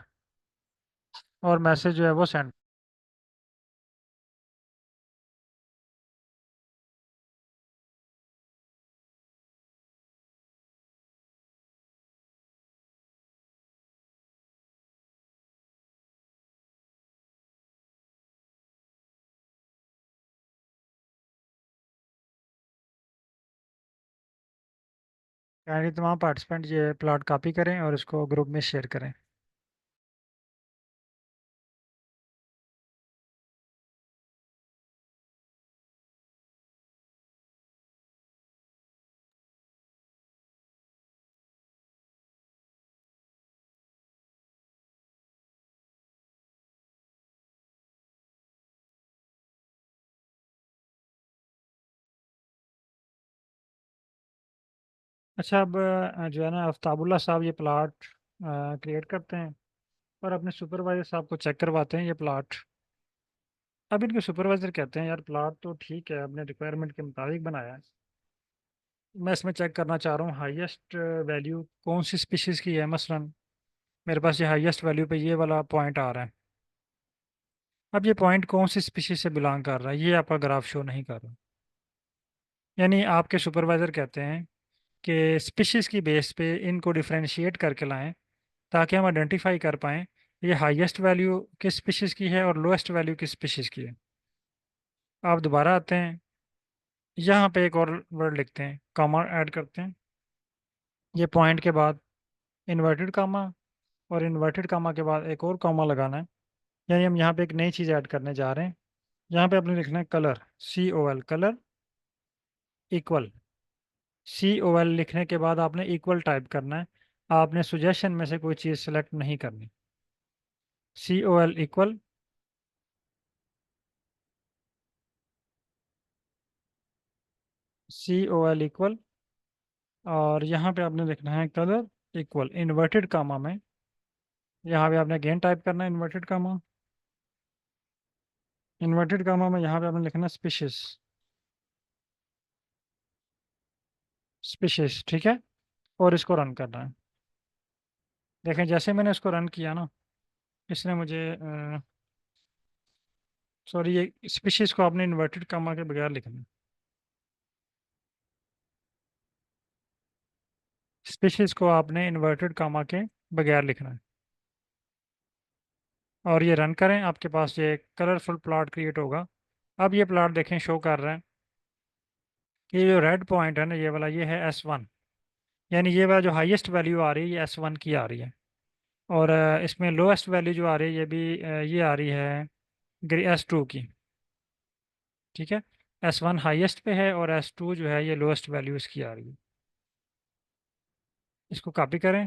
Speaker 1: और मैसेज जो है वो सेंड। यानी तमाम पार्टिसिपेंट ये प्लॉट कॉपी करें और इसको ग्रुप में शेयर करें। अच्छा, अब जो है ना आफ्ताबुल्ला साहब ये प्लॉट क्रिएट करते हैं और अपने सुपरवाइजर साहब को चेक करवाते हैं ये प्लॉट। अब इनके सुपरवाइजर कहते हैं यार प्लॉट तो ठीक है, अपने रिक्वायरमेंट के मुताबिक बनाया है। मैं इसमें चेक करना चाह रहा हूँ हाईएस्ट वैल्यू कौन सी स्पीशीज़ की है। मसलन मेरे पास ये हाईएस्ट वैल्यू पे ये वाला पॉइंट आ रहा है। अब ये पॉइंट कौन सी स्पीशीज से बिलोंग कर रहा है, ये आपका ग्राफ शो नहीं कर रहा। यानी आपके सुपरवाइजर कहते हैं कि स्पीशीज की बेस पे इनको डिफरेंशिएट करके लाएं, ताकि हम आइडेंटिफाई कर पाएं ये हाईएस्ट वैल्यू किस स्पीशीज की है और लोएस्ट वैल्यू किस स्पीशीज की है। आप दोबारा आते हैं, यहाँ पे एक और वर्ड लिखते हैं, कॉमा ऐड करते हैं ये पॉइंट के बाद, इन्वर्टेड कामा, और इन्वर्टेड कामा के बाद एक और कॉमा लगाना है। यानी हम यहाँ पे एक नई चीज़ ऐड करने जा रहे हैं। यहाँ पे आपने लिखना है colour, COL, colour equal. COL लिखने के बाद आपने इक्वल टाइप करना है। आपने सुजेशन में से कोई चीज़ सेलेक्ट नहीं करनी। COL इक्वल, COL इक्वल, और यहाँ पे आपने लिखना है कलर इक्वल इन्वर्टेड कामा में। यहाँ पे आपने अगेन टाइप करना है इन्वर्टेड कामा, इन्वर्टेड कामा में यहाँ पे आपने लिखना है स्पीशीज, स्पीशीज, ठीक है। और इसको रन करना है। देखें जैसे मैंने इसको रन किया ना, इसने मुझे सॉरी, ये स्पीशीज को आपने इन्वर्टेड कामा के बगैर लिखना है। स्पीशीज को आपने इन्वर्टेड कामा के बगैर लिखना है, और ये रन करें, आपके पास ये कलरफुल प्लॉट क्रिएट होगा। अब ये प्लॉट देखें शो कर रहे हैं, ये जो रेड पॉइंट है ना ये वाला, ये है S1, यानी ये वाला जो हाईएस्ट वैल्यू आ रही है ये S1 की आ रही है। और इसमें लोएस्ट वैल्यू जो आ रही है ये भी ये आ रही है S2 की। ठीक है, S1 हाईएस्ट पे है और S2 जो है ये लोएस्ट वैल्यू इसकी आ रही है। इसको कॉपी करें,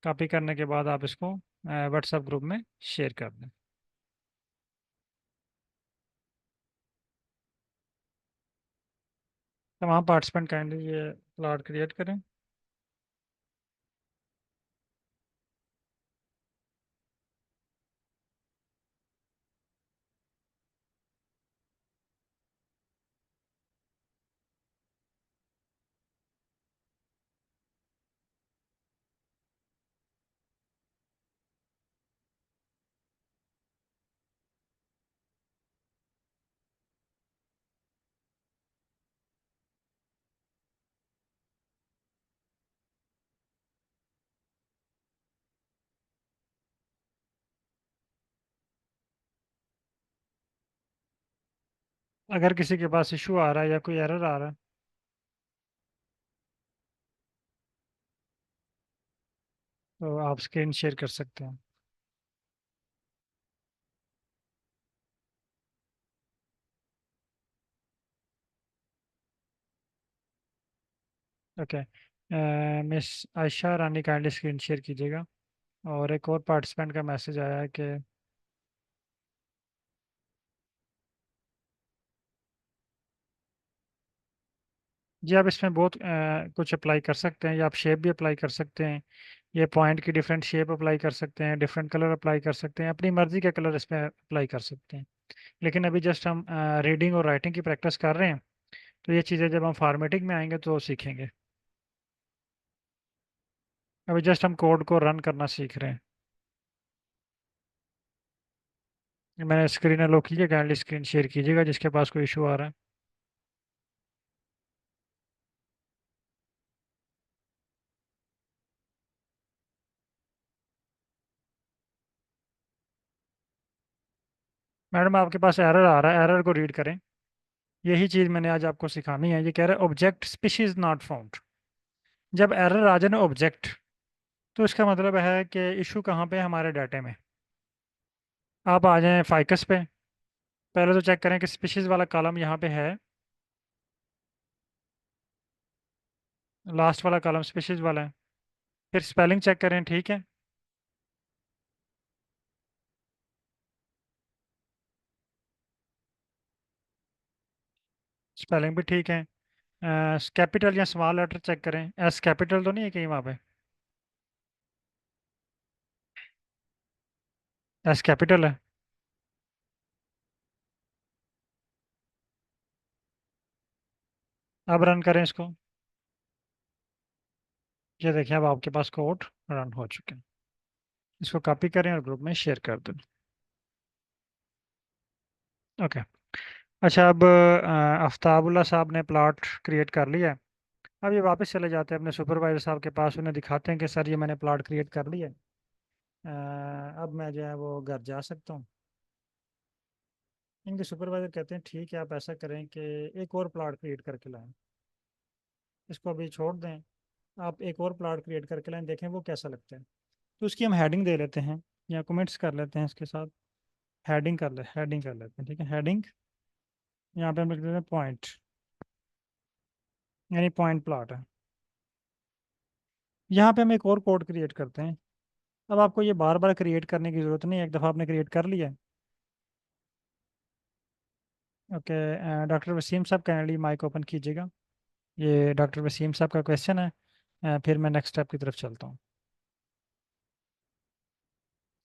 Speaker 1: कॉपी करने के बाद आप इसको व्हाट्सएप ग्रुप में शेयर कर दें। तमाम पार्टिसिपेंट काइंडली ये प्लॉट क्रिएट करें। अगर किसी के पास इशू आ रहा है या कोई एरर आ रहा है तो आप स्क्रीन शेयर कर सकते हैं। ओके, मिस आयशा रानी काइंडली स्क्रीन शेयर कीजिएगा। और एक और पार्टिसिपेंट का मैसेज आया है कि जी आप इसमें बहुत कुछ अप्लाई कर सकते हैं, या आप शेप भी अप्लाई कर सकते हैं, ये पॉइंट की डिफरेंट शेप अप्लाई कर सकते हैं, डिफरेंट कलर अप्लाई कर सकते हैं, अपनी मर्जी के कलर इसमें अप्लाई कर सकते हैं। लेकिन अभी जस्ट हम रीडिंग और राइटिंग की प्रैक्टिस कर रहे हैं, तो ये चीज़ें जब हम फॉर्मेटिंग में आएंगे तो सीखेंगे। अभी जस्ट हम कोड को रन करना सीख रहे हैं। मैंने स्क्रीन अलो की है, काइंडली स्क्रीन शेयर कीजिएगा जिसके पास कोई इशू आ रहा है। मैडम आपके पास एरर आ रहा है, एरर को रीड करें। यही चीज़ मैंने आज आपको सिखानी है। ये कह रहा है ऑब्जेक्ट स्पीशीज नॉट फाउंड। जब एरर आ जाए ना ऑब्जेक्ट, तो इसका मतलब है कि इशू कहाँ पे है, हमारे डाटे में। आप आ जाएं फाइकस पे, पहले तो चेक करें कि स्पीशीज वाला कॉलम यहाँ पे है, लास्ट वाला कॉलम स्पीशीज वाला है। फिर स्पेलिंग चेक करें, ठीक है, स्पेलिंग भी ठीक है। कैपिटल या स्मॉल लेटर चेक करें, एस कैपिटल तो नहीं है कहीं वहाँ पे, एस कैपिटल है। अब रन करें इसको, ये देखिए अब आपके पास कोड रन हो चुके हैं। इसको कॉपी करें और ग्रुप में शेयर कर दें। ओके, अच्छा अब आफ्ताबुल्ला साहब ने प्लॉट क्रिएट कर लिया है। अब ये वापस चले जाते हैं अपने सुपरवाइजर साहब के पास, उन्हें दिखाते हैं कि सर ये मैंने प्लॉट क्रिएट कर लिया है। अब मैं जो है वो घर जा सकता हूँ। इनके सुपरवाइजर कहते हैं ठीक है, आप ऐसा करें कि एक और प्लॉट क्रिएट करके लाएं, इसको अभी छोड़ दें, आप एक और प्लॉट क्रिएट करके लाएं, देखें वो कैसा लगता है। तो उसकी हम हेडिंग दे लेते हैं या कमेंट्स कर लेते हैं इसके साथ। हेडिंग कर लेते हैं, ठीक है, हेडिंग। यहाँ पे हम लिख देते हैं पॉइंट, यानी पॉइंट प्लॉट है। यहाँ पे हम एक और कोड क्रिएट करते हैं। अब आपको ये बार बार क्रिएट करने की ज़रूरत नहीं है, एक दफ़ा आपने क्रिएट कर लिया है। ओके, डॉक्टर वसीम साहब काइंडली माइक ओपन कीजिएगा। ये डॉक्टर वसीम साहब का क्वेश्चन है, फिर मैं नेक्स्ट स्टेप की तरफ चलता हूँ।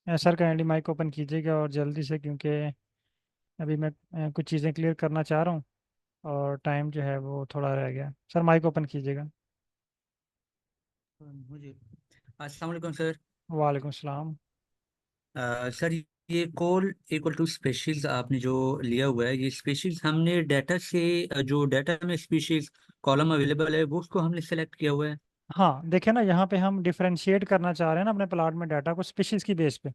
Speaker 1: सर काइंडली माइक ओपन कीजिएगा और जल्दी से, क्योंकि अभी मैं कुछ चीज़ें क्लियर करना चाह रहा हूँ और टाइम जो है वो थोड़ा रह गया। सर माइक ओपन कीजिएगा।
Speaker 3: मुझे अस्सलाम वालेकुम सर।
Speaker 1: वालेकुम सलाम।
Speaker 3: सर ये कॉल इक्वल टू स्पेशीज आपने जो लिया हुआ है, ये स्पेशीज हमने डाटा से जो डाटा में स्पीशीज कॉलम अवेलेबल है वो उसको हमने सेलेक्ट किया हुआ है।
Speaker 1: हाँ देखिए ना, यहाँ पे हम डिफरेंशिएट करना चाह रहे हैं ना अपने प्लाट में डाटा को स्पीशीज की बेस पे,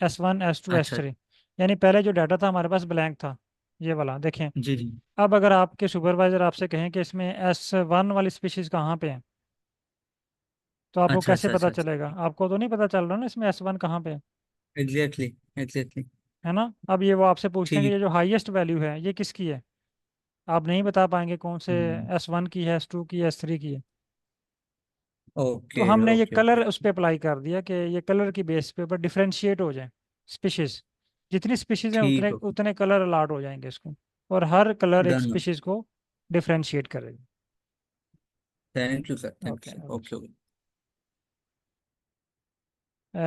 Speaker 1: S1 S2
Speaker 3: अच्छा।
Speaker 1: S3। यानी पहले जो डाटा था हमारे पास ब्लैंक था, ये वाला देखें।
Speaker 3: जी जी।
Speaker 1: अब अगर आपके सुपरवाइजर आपसे कहें कि इसमें S1 वाली स्पीशीज कहाँ पे है, तो आपको
Speaker 3: अच्छा
Speaker 1: कैसे
Speaker 3: अच्छा
Speaker 1: पता
Speaker 3: अच्छा
Speaker 1: चलेगा?
Speaker 3: अच्छा।
Speaker 1: आपको तो नहीं पता चल रहा ना इसमें S1 कहाँ पे है।
Speaker 3: Exactly exactly.
Speaker 1: है ना? अब ये वो आपसे पूछते हैं कि ये
Speaker 3: ठीक।
Speaker 1: जो हाईएस्ट वैल्यू है ये किसकी है, आप नहीं बता पाएंगे कौन से,
Speaker 3: हम्म।
Speaker 1: S1 की है, S2 की है, S3 की है। तो
Speaker 3: ओके
Speaker 1: हमने ये
Speaker 3: ओके ओके
Speaker 1: कलर उस
Speaker 3: ओके।
Speaker 1: पर अप्लाई कर दिया कि ये कलर की बेस पे ऊपर डिफ्रेंशिएट हो जाए स्पीशीज। जितनी स्पीशीज हैं उतने
Speaker 3: ठीक हो।
Speaker 1: उतने कलर अलाट हो जाएंगे इसको, और हर कलर एक
Speaker 3: डन।
Speaker 1: स्पीशीज को डिफ्रेंशिएट करेगा।
Speaker 3: Thank you sir, thank
Speaker 1: okay
Speaker 3: you sir.
Speaker 1: Okay.
Speaker 3: Okay okay.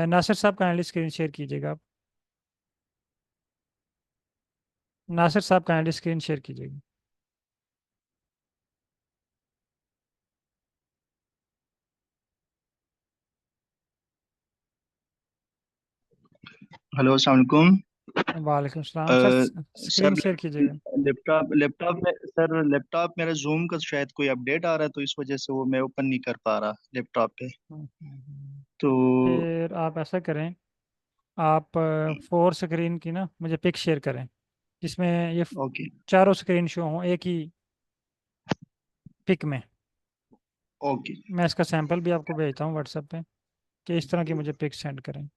Speaker 1: Nasir साहब काइंडली स्क्रीन शेयर कीजिएगा आप। नासिर साहब काइंडली स्क्रीन शेयर कीजिएगा।
Speaker 4: हेलो अस्सलाम वालेकुम।
Speaker 1: वालेकुम सलाम sir,
Speaker 4: uh,
Speaker 1: screen
Speaker 4: sir
Speaker 1: share कीजिएगा।
Speaker 4: लैपटॉप मेरा जूम का शायद कोई अपडेट आ रहा है, तो इस वजह से वो मैं ओपन नहीं कर पा रहा लैपटॉप पे। तो
Speaker 1: फिर आप ऐसा करें, आप 4 स्क्रीन की ना मुझे पिक शेयर करें, जिसमें ये
Speaker 4: ओके
Speaker 1: चारों स्क्रीन शो हों एक ही पिक में।
Speaker 4: ओके।
Speaker 1: मैं इसका सैंपल भी आपको भेजता हूँ व्हाट्सएप पे, कि इस तरह की मुझे पिक सेंड करें,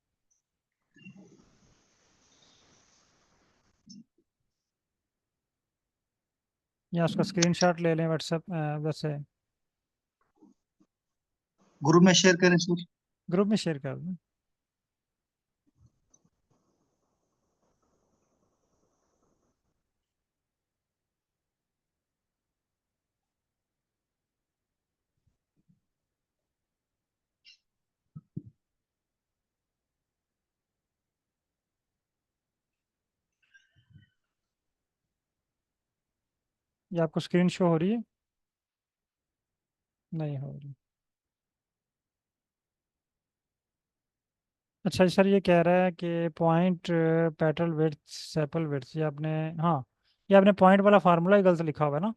Speaker 1: या उसका स्क्रीनशॉट ले लें व्हाट्सएप वैसे
Speaker 4: ग्रुप में शेयर करें सर।
Speaker 1: ग्रुप में शेयर कर दें। ये आपको स्क्रीन शो हो रही है? नहीं हो रही। अच्छा सर, ये कह रहा है कि point petal width sepal width, ये आपने, हाँ, ये आपने पॉइंट वाला फार्मूला ही गलत लिखा हुआ है ना।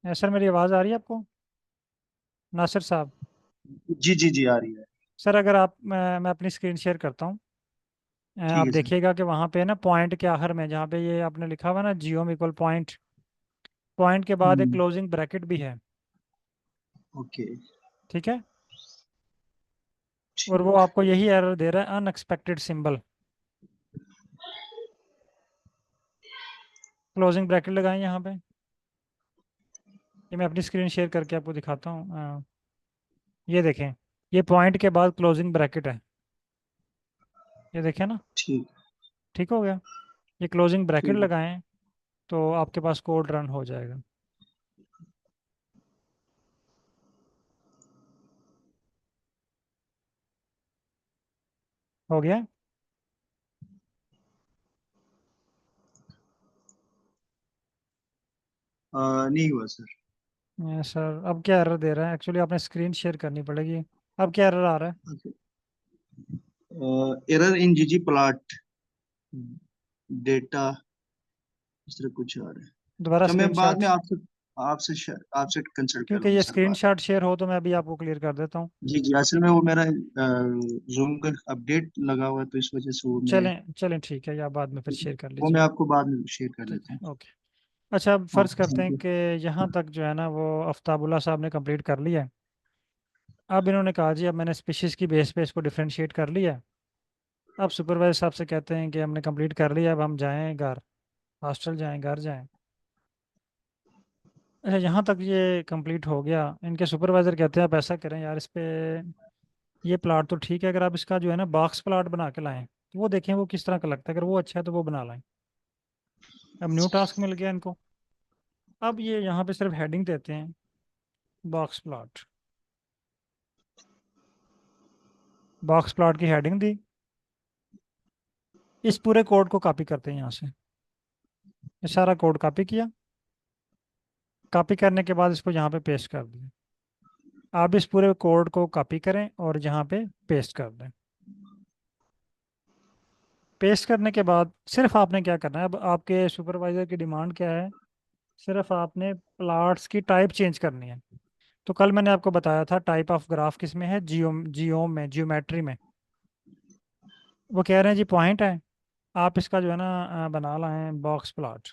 Speaker 1: सर मेरी आवाज़ आ रही है आपको, नासिर साहब?
Speaker 4: जी जी जी, आ रही है।
Speaker 1: सर अगर आप, मैं अपनी स्क्रीन शेयर करता हूँ,
Speaker 4: ठीक
Speaker 1: आप
Speaker 4: है सर।
Speaker 1: देखिएगा कि वहाँ पे ना पॉइंट के आखिर में जहाँ पे ये आपने लिखा हुआ है ना जियोम इक्वल पॉइंट, पॉइंट के बाद एक
Speaker 4: हम्म।
Speaker 1: क्लोजिंग ब्रैकेट भी है।
Speaker 4: ओके।
Speaker 1: ठीक है, और वो
Speaker 4: ठीक।
Speaker 1: आपको यही एरर दे रहा है, अनएक्सपेक्टेड सिंबल। क्लोजिंग ब्रैकेट लगाएं यहाँ पे, ये मैं अपनी स्क्रीन शेयर करके आपको दिखाता हूँ। ये देखें, ये पॉइंट के बाद क्लोजिंग ब्रैकेट है, ये देखें ना।
Speaker 4: ठीक।
Speaker 1: ठीक हो गया, ये क्लोजिंग ब्रैकेट
Speaker 4: ठीक।
Speaker 1: लगाएं तो आपके पास कोड रन हो जाएगा। हो गया?
Speaker 4: नहीं हुआ सर।
Speaker 1: सर अब क्या एरर दे रहा है? एक्चुअली आपने स्क्रीन शेयर करनी पड़ेगी। अब क्या एरर आ रहा है?
Speaker 4: एरर इन जीजी प्लॉट डेटा, इस तरह कुछ आ रहा है।
Speaker 1: दोबारा
Speaker 4: अच्छा, मैं
Speaker 1: स्क्रीन
Speaker 4: बाद
Speaker 1: शॉट,
Speaker 4: में आपसे कंसल्ट कर
Speaker 1: क्योंकि
Speaker 4: लूंगा
Speaker 1: ये
Speaker 4: सर
Speaker 1: स्क्रीन
Speaker 4: बाद में।
Speaker 1: शॉट शेयर हो तो मैं अभी आपको क्लियर कर देता हूँ।
Speaker 4: जी जी, असल में वो मेरा जूम का अपडेट लगा हुआ है, तो इस वजह से वो मैं,
Speaker 1: चलें चलें ठीक है, या बाद में फिर शेयर कर
Speaker 4: वो मैं
Speaker 1: लीजिएगा।
Speaker 4: आपको बाद में शेयर कर
Speaker 1: ठीक
Speaker 4: लेता
Speaker 1: है,
Speaker 4: हूँ।
Speaker 1: ओके। अच्छा, अब फ़र्ज़
Speaker 4: ओके,
Speaker 1: करते
Speaker 4: थैंक
Speaker 1: हैं
Speaker 4: यू।
Speaker 1: कि यहाँ तक जो है ना वो आफ्ताबुल्ला साहब ने कंप्लीट कर लिया है। अब इन्होंने कहा जी अब मैंने स्पीशीज़ की बेस पे इसको डिफ्रेंशिएट कर लिया है। अब सुपरवाइजर साहब से कहते हैं कि हमने कंप्लीट कर लिया, अब हम जाएं घर, हॉस्टल जाएं, घर जाएं। अच्छा, यहाँ तक ये कंप्लीट हो गया, इनके सुपरवाइजर कहते हैं आप ऐसा करें यार, इस पे ये प्लाट तो ठीक है, अगर आप इसका जो है ना बॉक्स प्लाट बना के लाएं तो वो देखें वो किस तरह का लगता है, अगर वो अच्छा है तो वो बना लाएं। अब न्यू टास्क मिल गया इनको। अब ये यहाँ पे सिर्फ हेडिंग देते हैं, बॉक्स प्लाट। बॉक्स प्लाट की हेडिंग दी, इस पूरे कोड को कॉपी करते हैं यहाँ से, ये सारा कोड कॉपी किया, कॉपी करने के बाद इसको यहाँ पे पेस्ट कर दिया। आप इस पूरे कोड को कॉपी करें और यहाँ पे पेस्ट कर दें। पेस्ट करने के बाद सिर्फ आपने क्या करना है, अब आपके सुपरवाइजर की डिमांड क्या है सिर्फ आपने प्लॉट्स की टाइप चेंज करनी है। तो कल मैंने आपको बताया था टाइप ऑफ ग्राफ किस में है, जियोम में, जियोमेट्री में। वो कह रहे हैं जी पॉइंट है, आप इसका जो है ना बना लाएं बॉक्स प्लॉट।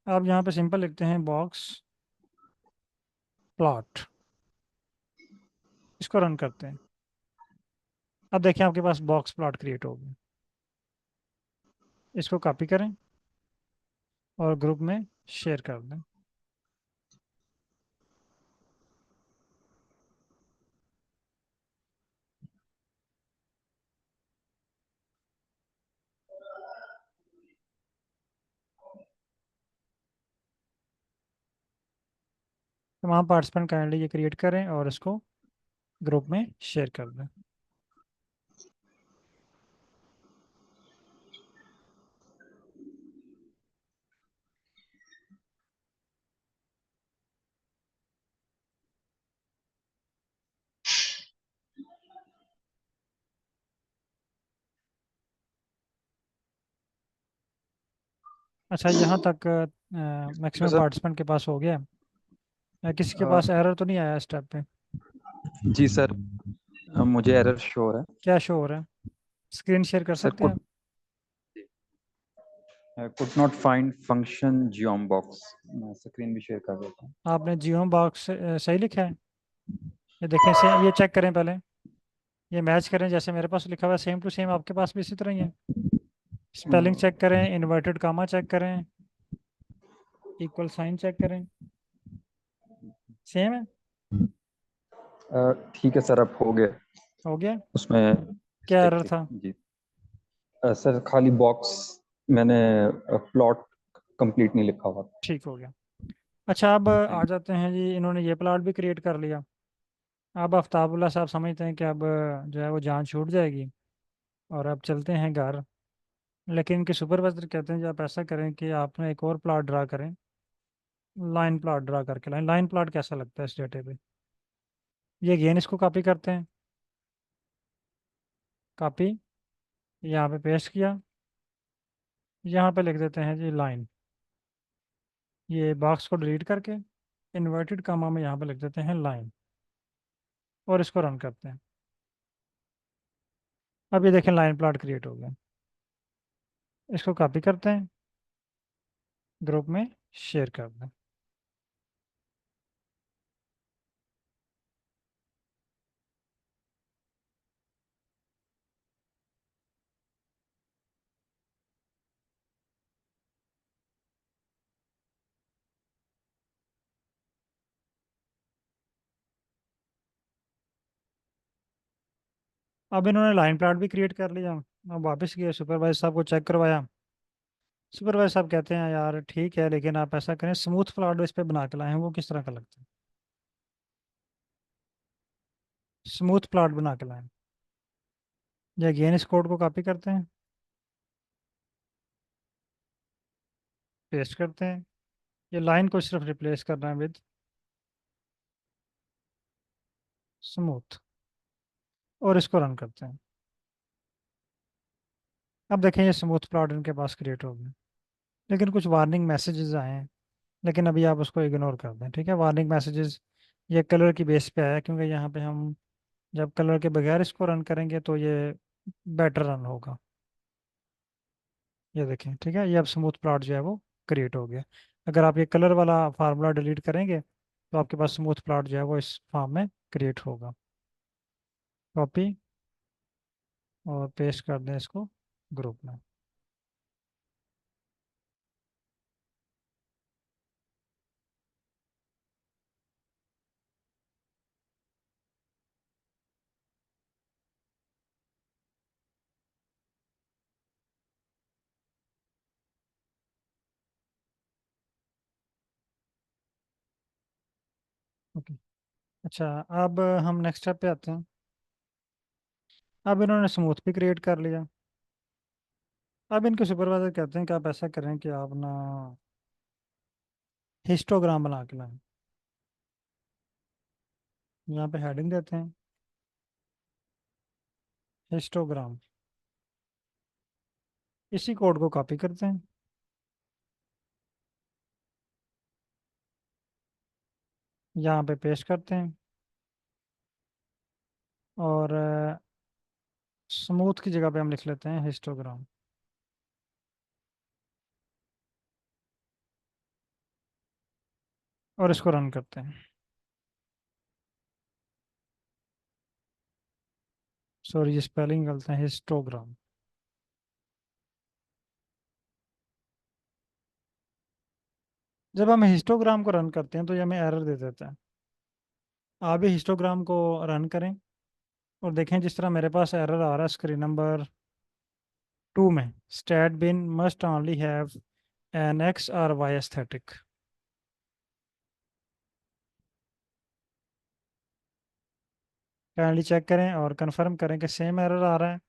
Speaker 1: आप यहाँ पे सिंपल लिखते हैं बॉक्स प्लॉट, इसको रन करते हैं। अब देखिए आपके पास बॉक्स प्लॉट क्रिएट हो गया। इसको कॉपी करें और ग्रुप में शेयर कर दें। तमाम पार्टिसिपेंट काइंडली ये क्रिएट करें और इसको ग्रुप में शेयर कर दें। अच्छा, यहाँ तक
Speaker 5: हेलो
Speaker 1: मैक्सिमम
Speaker 5: सर।
Speaker 1: पार्टिसिपेंट के पास हो गया। किसी के
Speaker 5: अ,
Speaker 1: पास एरर तो नहीं आया स्टेप पे?
Speaker 5: जी सर, मुझे एरर शो हो रहा है।
Speaker 1: क्या शो हो रहा है? स्क्रीन शेयर कर
Speaker 5: सर
Speaker 1: सकते हैं आप?
Speaker 5: Could not find function geom box. मैं स्क्रीन भी शेयर कर देता हूँ।
Speaker 1: आपने जियो बॉक्स सही लिखा है? ये देखें से, ये चेक करें पहले, ये मैच करें, जैसे मेरे पास लिखा हुआ है सेम टू सेम आपके पास भी इसी तरह ही है। स्पेलिंग चेक करें, इन्वर्टेड कामा चेक करें, इक्वल साइन चेक करें, सेम है?
Speaker 5: ठीक है सर, अब हो गया।
Speaker 1: हो गया?
Speaker 5: उसमें
Speaker 1: क्या
Speaker 5: मिस्टेक
Speaker 1: एरर
Speaker 5: थी
Speaker 1: था?
Speaker 5: जी। सर खाली बॉक्स, मैंने प्लॉट कंप्लीट नहीं लिखा हुआ था।
Speaker 1: ठीक हो गया। अच्छा, अब आ
Speaker 5: थैंक
Speaker 1: जाते हैं जी, इन्होंने ये प्लाट भी क्रिएट कर लिया। अब आफ्ताबुल्ला साहब समझते हैं कि अब जो है वो जान छूट जाएगी और अब चलते हैं घर। लेकिन इनके सुपरवाइजर कहते हैं कि आप ऐसा करें कि आप ना एक और प्लाट ड्रा करें, लाइन प्लाट ड्रा करके लाइन। लाइन प्लाट कैसा लगता है इस डेटे पे? ये अगेन इसको कॉपी करते हैं, कॉपी, यहाँ पे पेस्ट किया, यहाँ पे लिख देते हैं जी लाइन। ये बॉक्स को डिलीट करके इन्वर्टेड कामा में यहाँ पे लिख देते हैं लाइन और इसको रन करते हैं। अब ये देखें लाइन प्लाट क्रिएट हो गया। इसको कॉपी करते हैं, ग्रुप में शेयर कर दें। अब इन्होंने लाइन प्लाट भी क्रिएट कर लिया। अब वापस गए सुपरवाइजर साहब को चेक करवाया। सुपरवाइजर साहब कहते हैं यार ठीक है, लेकिन आप ऐसा करें स्मूथ प्लाट इस पे बना के लाए हैं, वो किस तरह का लगता है? स्मूथ प्लाट बना के लाएं। या अगेन इस कोड को कॉपी करते हैं, पेस्ट करते हैं, ये लाइन को सिर्फ रिप्लेस करना है विद स्मूथ और इसको रन करते हैं। अब देखें ये स्मूथ प्लॉट इनके पास क्रिएट हो गया, लेकिन कुछ वार्निंग मैसेजेस आए हैं। लेकिन अभी आप उसको इग्नोर कर दें, ठीक है? वार्निंग मैसेजेस ये कलर की बेस पे आया, क्योंकि यहाँ पे हम जब कलर के बगैर इसको रन करेंगे तो ये बेटर रन होगा। ये देखें, ठीक है, ये अब स्मूथ प्लॉट जो है वो क्रिएट हो गया। अगर आप ये कलर वाला फार्मूला डिलीट करेंगे तो आपके पास स्मूथ प्लॉट जो है वो इस फॉर्म में क्रिएट होगा। कॉपी और पेस्ट कर दें इसको ग्रुप में। ओके। अच्छा, अब हम नेक्स्ट स्टेप पे आते हैं। अब इन्होंने स्मूथ भी क्रिएट कर लिया। अब इनके सुपरवाइजर कहते हैं कि आप ऐसा करें कि आप ना हिस्टोग्राम बना के लाएं। यहाँ पे हेडिंग देते हैं हिस्टोग्राम। इसी कोड को कॉपी करते हैं, यहाँ पे पेस्ट करते हैं और स्मूथ की जगह पे हम लिख लेते हैं हिस्टोग्राम। और इसको रन करते हैं। सॉरी, ये स्पेलिंग गलत है, हिस्टोग्राम। जब हम हिस्टोग्राम को रन करते हैं तो ये हमें एरर दे देता है। आप भी हिस्टोग्राम को रन करें और देखें, जिस तरह मेरे पास एरर आ रहा है स्क्रीन नंबर 2 में, stat bin must only have an x और वाई एस्थेटिक। काइंडली चेक करें और कंफर्म करें कि सेम एरर आ रहा है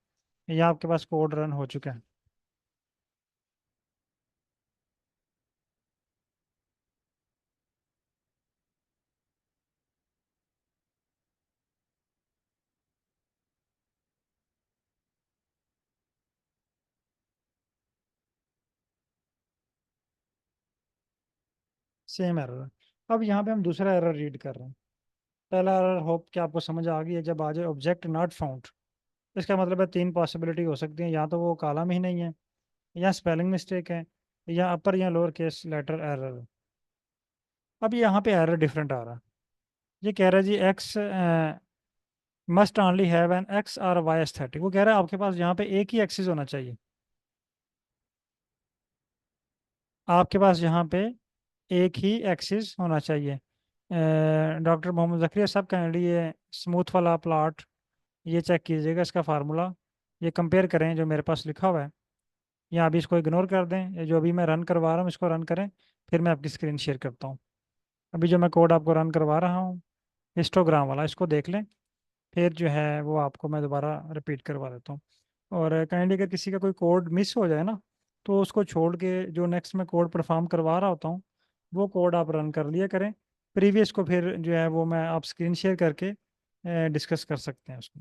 Speaker 1: या आपके पास कोड रन हो चुका है। सेम एरर है। अब यहाँ पे हम दूसरा एरर रीड कर रहे हैं। पहला एरर होप कि आपको समझ आ गई है, जब आ जाए ऑब्जेक्ट नॉट फाउंड, इसका मतलब है 3 पॉसिबिलिटी हो सकती है, या तो वो कॉलम ही नहीं है, या स्पेलिंग मिस्टेक है, या अपर या लोअर केस लेटर एरर है। अब यहाँ पे एरर डिफरेंट आ रहा है। ये कह रहा है जी x must only have an x और वाई एस्थेटिक। वो कह रहा है आपके पास यहाँ पे एक ही एक्सिस होना चाहिए। आपके पास यहाँ पे एक ही एक्सिस होना चाहिए। डॉक्टर मोहम्मद जकरिया साहब काइंडली ये स्मूथ वाला प्लॉट ये चेक कीजिएगा, इसका फार्मूला ये कंपेयर करें जो मेरे पास लिखा हुआ है, या अभी इसको इग्नोर कर दें, ये जो अभी मैं रन करवा रहा हूँ इसको रन करें, फिर मैं आपकी स्क्रीन शेयर करता हूँ। अभी जो मैं कोड आपको रन करवा रहा हूँ हिस्टोग्राम वाला, इसको देख लें, फिर जो है वो आपको मैं दोबारा रिपीट करवा देता हूँ। और काइंडली अगर किसी का कोई कोड मिस हो जाए ना, तो उसको छोड़ के जो नेक्स्ट मैं कोड परफॉर्म करवा रहा होता हूँ वो कोड आप रन कर लिया करें। प्रीवियस को फिर जो है वो मैं आप स्क्रीन शेयर करके डिस्कस कर सकते हैं उसको।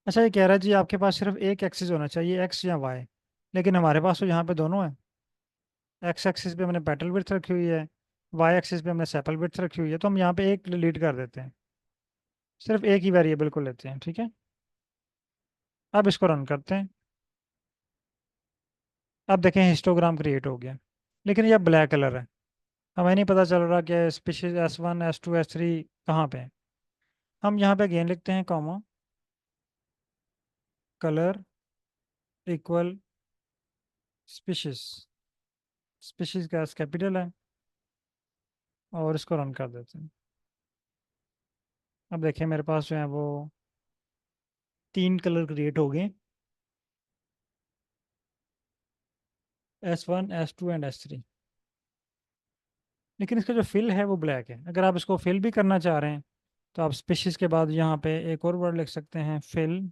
Speaker 1: अच्छा, ये कह रहा है जी आपके पास सिर्फ एक एक्सिस होना चाहिए, एक्स या वाई, लेकिन हमारे पास तो यहाँ पे दोनों है। एक्स एक्सिस पे हमने पेटल विड्थ रखी हुई है, वाई एक्सिस पे हमने सेपल विड्थ रखी हुई है, तो हम यहाँ पे एक डिलीट कर देते हैं, सिर्फ एक ही वेरिएबल को लेते हैं, ठीक है। अब इसको रन करते हैं। अब देखें हिस्टोग्राम क्रिएट हो गया, लेकिन यह ब्लैक कलर है। हमें नहीं पता चल रहा कि स्पीशीज S1 S2 S3 कहाँ पे है। हम यहाँ पे अगेन लिखते हैं comma, colour equal species, species का एस कैपिटल है, और इसको रन कर देते हैं। अब देखिए मेरे पास जो है वो 3 कलर क्रिएट हो गए, S1 S2 एंड S3। लेकिन इसका जो फिल है वो ब्लैक है। अगर आप इसको फिल भी करना चाह रहे हैं तो आप स्पीशीज के बाद यहाँ पे एक और वर्ड लिख सकते हैं, फिल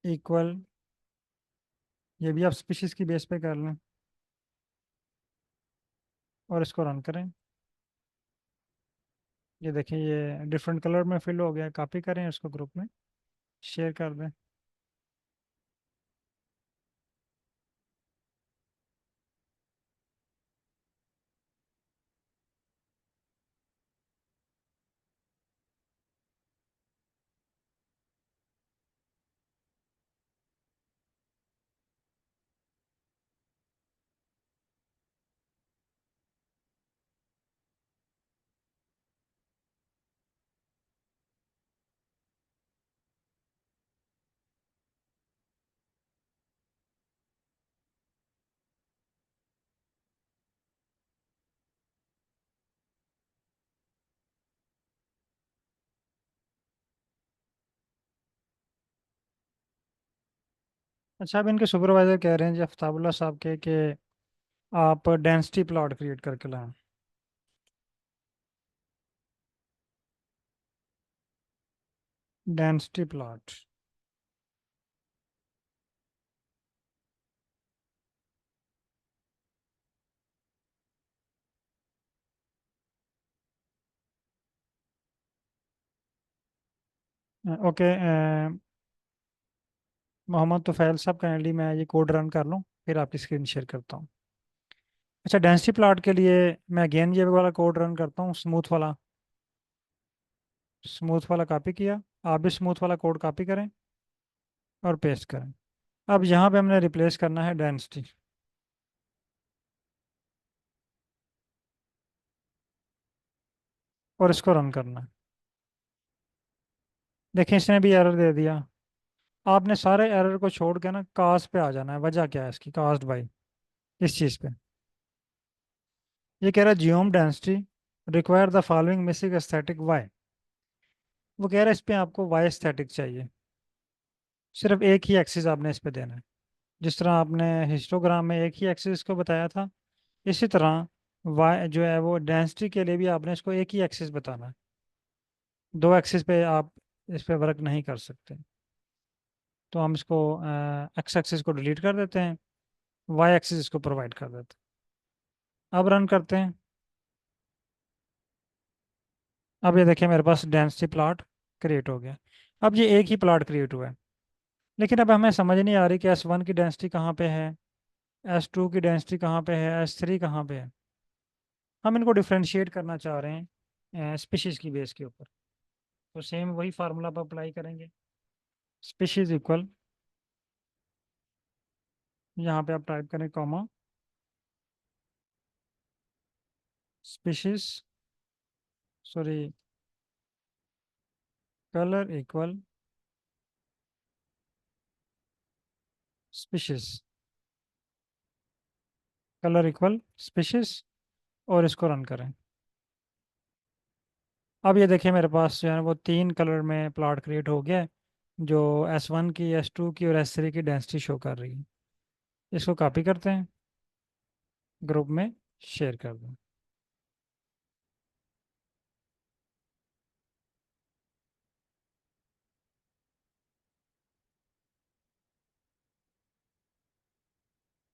Speaker 1: इक्वल, ये भी आप स्पीशीज की बेस पे कर लें, और इसको रन करें। ये देखिए ये डिफरेंट कलर में फिल हो गया। कॉपी करें इसको, ग्रुप में शेयर कर दें। अच्छा, अब इनके सुपरवाइजर कह रहे हैं जी आफ्ताबुल्ला साहब के कि आप डेंसिटी प्लॉट क्रिएट करके लाएं। Density plot. Okay, Mohammad Tufail साहब काइंडली मैं ये कोड रन कर लूँ। फिर आपकी स्क्रीन शेयर करता हूँ। अच्छा, डेंसिटी प्लॉट के लिए मैं अगेन ये वाला कोड रन करता हूँ, स्मूथ वाला कॉपी किया। आप भी स्मूथ वाला कोड कॉपी करें और पेस्ट करें। अब यहाँ पे हमने रिप्लेस करना है डेंसिटी, और इसको रन करना है। देखें, इसने भी एरर दे दिया। आपने सारे एरर को छोड़ के ना कास्ट पे आ जाना है। वजह क्या है इसकी? कास्ट बाई इस चीज़ पे ये कह रहा है geom density require the following missing aesthetic y. वो कह रहा है इस पे आपको वाई एस्थेटिक चाहिए। सिर्फ एक ही एक्सिस आपने इस पे देना है। जिस तरह आपने हिस्टोग्राम में एक ही एक्सिस को बताया था, इसी तरह वाई जो है वो डेंसिटी के लिए भी आपने इसको एक ही एक्सिस बताना है। दो एक्सिस पे आप इस पे वर्क नहीं कर सकते। तो हम इसको एक्स एक्सिस को डिलीट कर देते हैं, वाई एक्सिस इसको प्रोवाइड कर देते हैं। अब रन करते हैं। अब ये देखिए मेरे पास डेंसिटी प्लॉट क्रिएट हो गया। अब ये एक ही प्लॉट क्रिएट हुआ है, लेकिन अब हमें समझ नहीं आ रही कि S1 की डेंसिटी कहाँ पे है, S2 की डेंसिटी कहाँ पे है, S3 कहाँ पे है। हम इनको डिफ्रेंशिएट करना चाह रहे हैं स्पीशीज की बेस के ऊपर। तो सेम वही फार्मूला पर अप्लाई करेंगे। स्पीशीज इक्वल, यहाँ पे आप टाइप करें comma, species sorry colour equal species, colour equal species, और इसको रन करें। अब ये देखिए मेरे पास जो है ना वो तीन कलर में प्लॉट क्रिएट हो गया है, जो S1 की, S2 की और S3 की डेंसिटी शो कर रही है। इसको कॉपी करते हैं, ग्रुप में शेयर कर दें।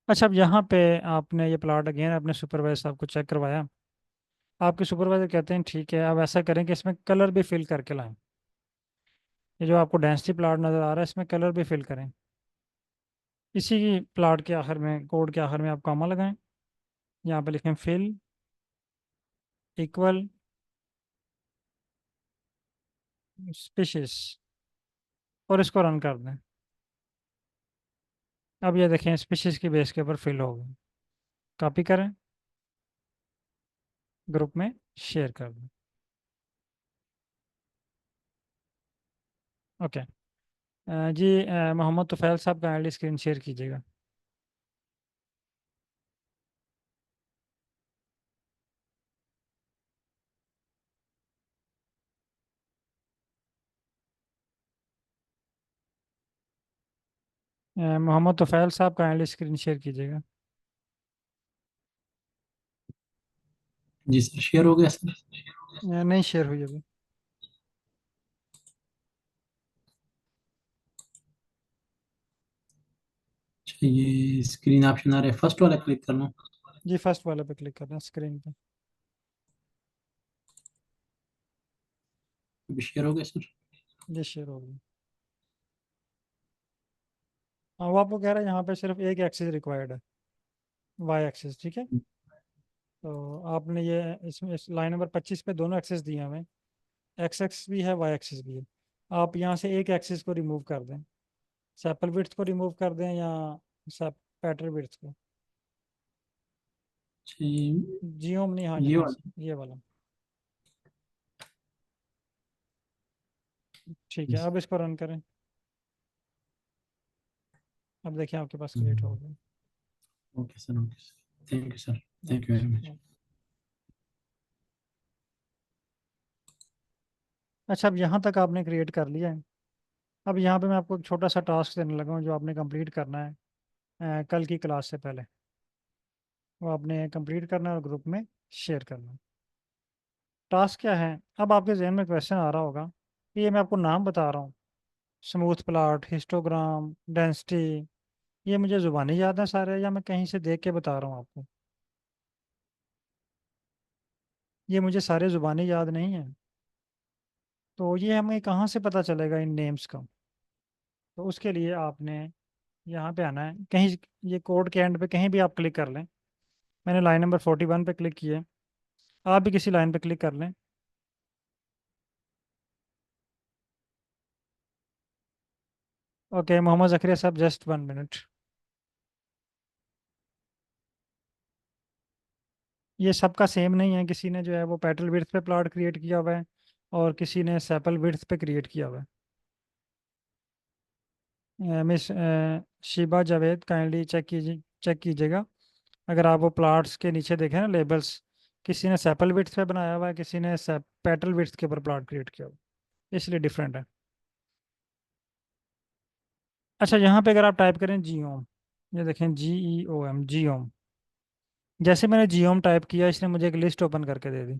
Speaker 1: अच्छा, अब यहाँ पे आपने ये प्लॉट अगेन अपने सुपरवाइजर साहब को चेक करवाया। आपके सुपरवाइजर कहते हैं ठीक है, अब ऐसा करें कि इसमें कलर भी फिल करके लाएं। ये जो आपको डेंसिटी प्लॉट नज़र आ रहा है, इसमें कलर भी फिल करें। इसी की प्लॉट के आखिर में, कोड के आखिर में आप कॉमा लगाएं। यहाँ पे लिखें फिल इक्वल स्पीशीज, और इसको रन कर दें। अब ये देखें स्पीशीज की बेस के ऊपर फिल हो गई। कॉपी करें, ग्रुप में शेयर कर दें। ओके। जी, मोहम्मद तुफैल साहब का आईडी स्क्रीन शेयर कीजिएगा। मोहम्मद तुफैल साहब का आईडी स्क्रीन शेयर कीजिएगा।
Speaker 6: जी सर, शेयर हो गया सर।
Speaker 1: नहीं शेयर हुई अभी।
Speaker 6: अच्छा, ये स्क्रीन ऑप्शन आ रहा है, फर्स्ट वाला क्लिक करना।
Speaker 1: जी, फर्स्ट वाले पे क्लिक करना स्क्रीन पे।
Speaker 6: अभी शेयर हो गया सर।
Speaker 1: ये शेयर हो गई। हाँ, वो आपको कह रहा है यहाँ पे सिर्फ एक एक्सिस रिक्वायर्ड है, वाई एक्सिस, ठीक है। तो आपने ये इसमें इस लाइन नंबर 25 पे दोनों एक्सिस दिए हमें, एक्स एक्सिस भी है, वाई एक्सिस भी है। आप यहाँ से एक एक्सिस को रिमूव कर दें, सैपल विड्थ को रिमूव कर दें या पैटर विड्थ को।
Speaker 6: अच्छा,
Speaker 1: जियोम नहीं, हाँ
Speaker 6: ये
Speaker 1: यहाँ
Speaker 6: वाला।
Speaker 1: से ये वाला। ठीक है, अब इसको रन करें। अब देखिए आपके पास क्रिएट हो गया।
Speaker 6: Okay sir, okay sir, thank you sir, thank you very much.
Speaker 1: अच्छा, अब यहाँ तक आपने क्रिएट कर लिया है। अब यहाँ पे मैं आपको एक छोटा सा टास्क देने लगा हूँ जो आपने कंप्लीट करना है कल की क्लास से पहले। वो आपने कंप्लीट करना है और ग्रुप में शेयर करना है। टास्क क्या है? अब आपके जहन में क्वेश्चन आ रहा होगा कि ये मैं आपको नाम बता रहा हूँ, स्मूथ प्लॉट, हिस्टोग्राम, डेंसिटी, ये मुझे ज़ुबानी याद है सारे, या मैं कहीं से देख के बता रहा हूँ आपको? ये मुझे सारे ज़ुबानी याद नहीं है। तो ये हमें कहाँ से पता चलेगा इन नेम्स का? तो उसके लिए आपने यहाँ पे आना है कहीं, ये कोड के एंड पे कहीं भी आप क्लिक कर लें। मैंने लाइन नंबर 41 पे क्लिक किया है, आप भी किसी लाइन पे क्लिक कर लें। ओके मोहम्मद जकरिया साहब, जस्ट 1 मिनट। ये सबका सेम नहीं है, किसी ने जो है वो पेटल विड्थ पे प्लॉट क्रिएट किया हुआ है और किसी ने सेपल विड्थ पे क्रिएट किया हुआ है। Miss Shiba Javed, kindly check कीजिएगा। अगर आप वो प्लॉट्स के नीचे देखें ना लेबल्स, किसी ने सेपल विड्थ पे बनाया हुआ है, किसी ने पेटल विड्थ के ऊपर प्लॉट क्रिएट किया हुआ है, इसलिए डिफरेंट है। अच्छा, यहाँ पे अगर आप टाइप करें जीओम, ये देखें GEOM, जीओम। जैसे मैंने जीओम टाइप किया, इसने मुझे एक लिस्ट ओपन करके दे दी।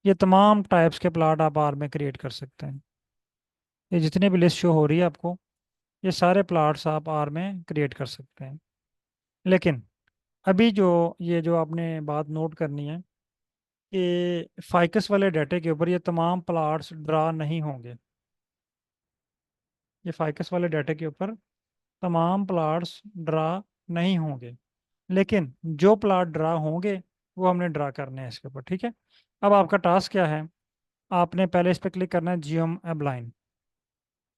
Speaker 1: ये तमाम टाइप्स के प्लॉट आप आर में क्रिएट कर सकते हैं। ये जितने भी लिस्ट शो हो रही है आपको, ये सारे प्लॉट्स आप आर में क्रिएट कर सकते हैं। लेकिन अभी जो ये जो आपने बात नोट करनी है कि फाइकस वाले डाटे के ऊपर ये तमाम प्लॉट्स ड्रा नहीं होंगे। ये फाइकस वाले डाटे के ऊपर तमाम प्लॉट्स ड्रा नहीं होंगे, लेकिन जो प्लॉट ड्रा होंगे वो हमने ड्रा करने हैं इसके ऊपर, ठीक है। अब आपका टास्क क्या है, आपने पहले इस पर क्लिक करना है जियोम एबलाइन।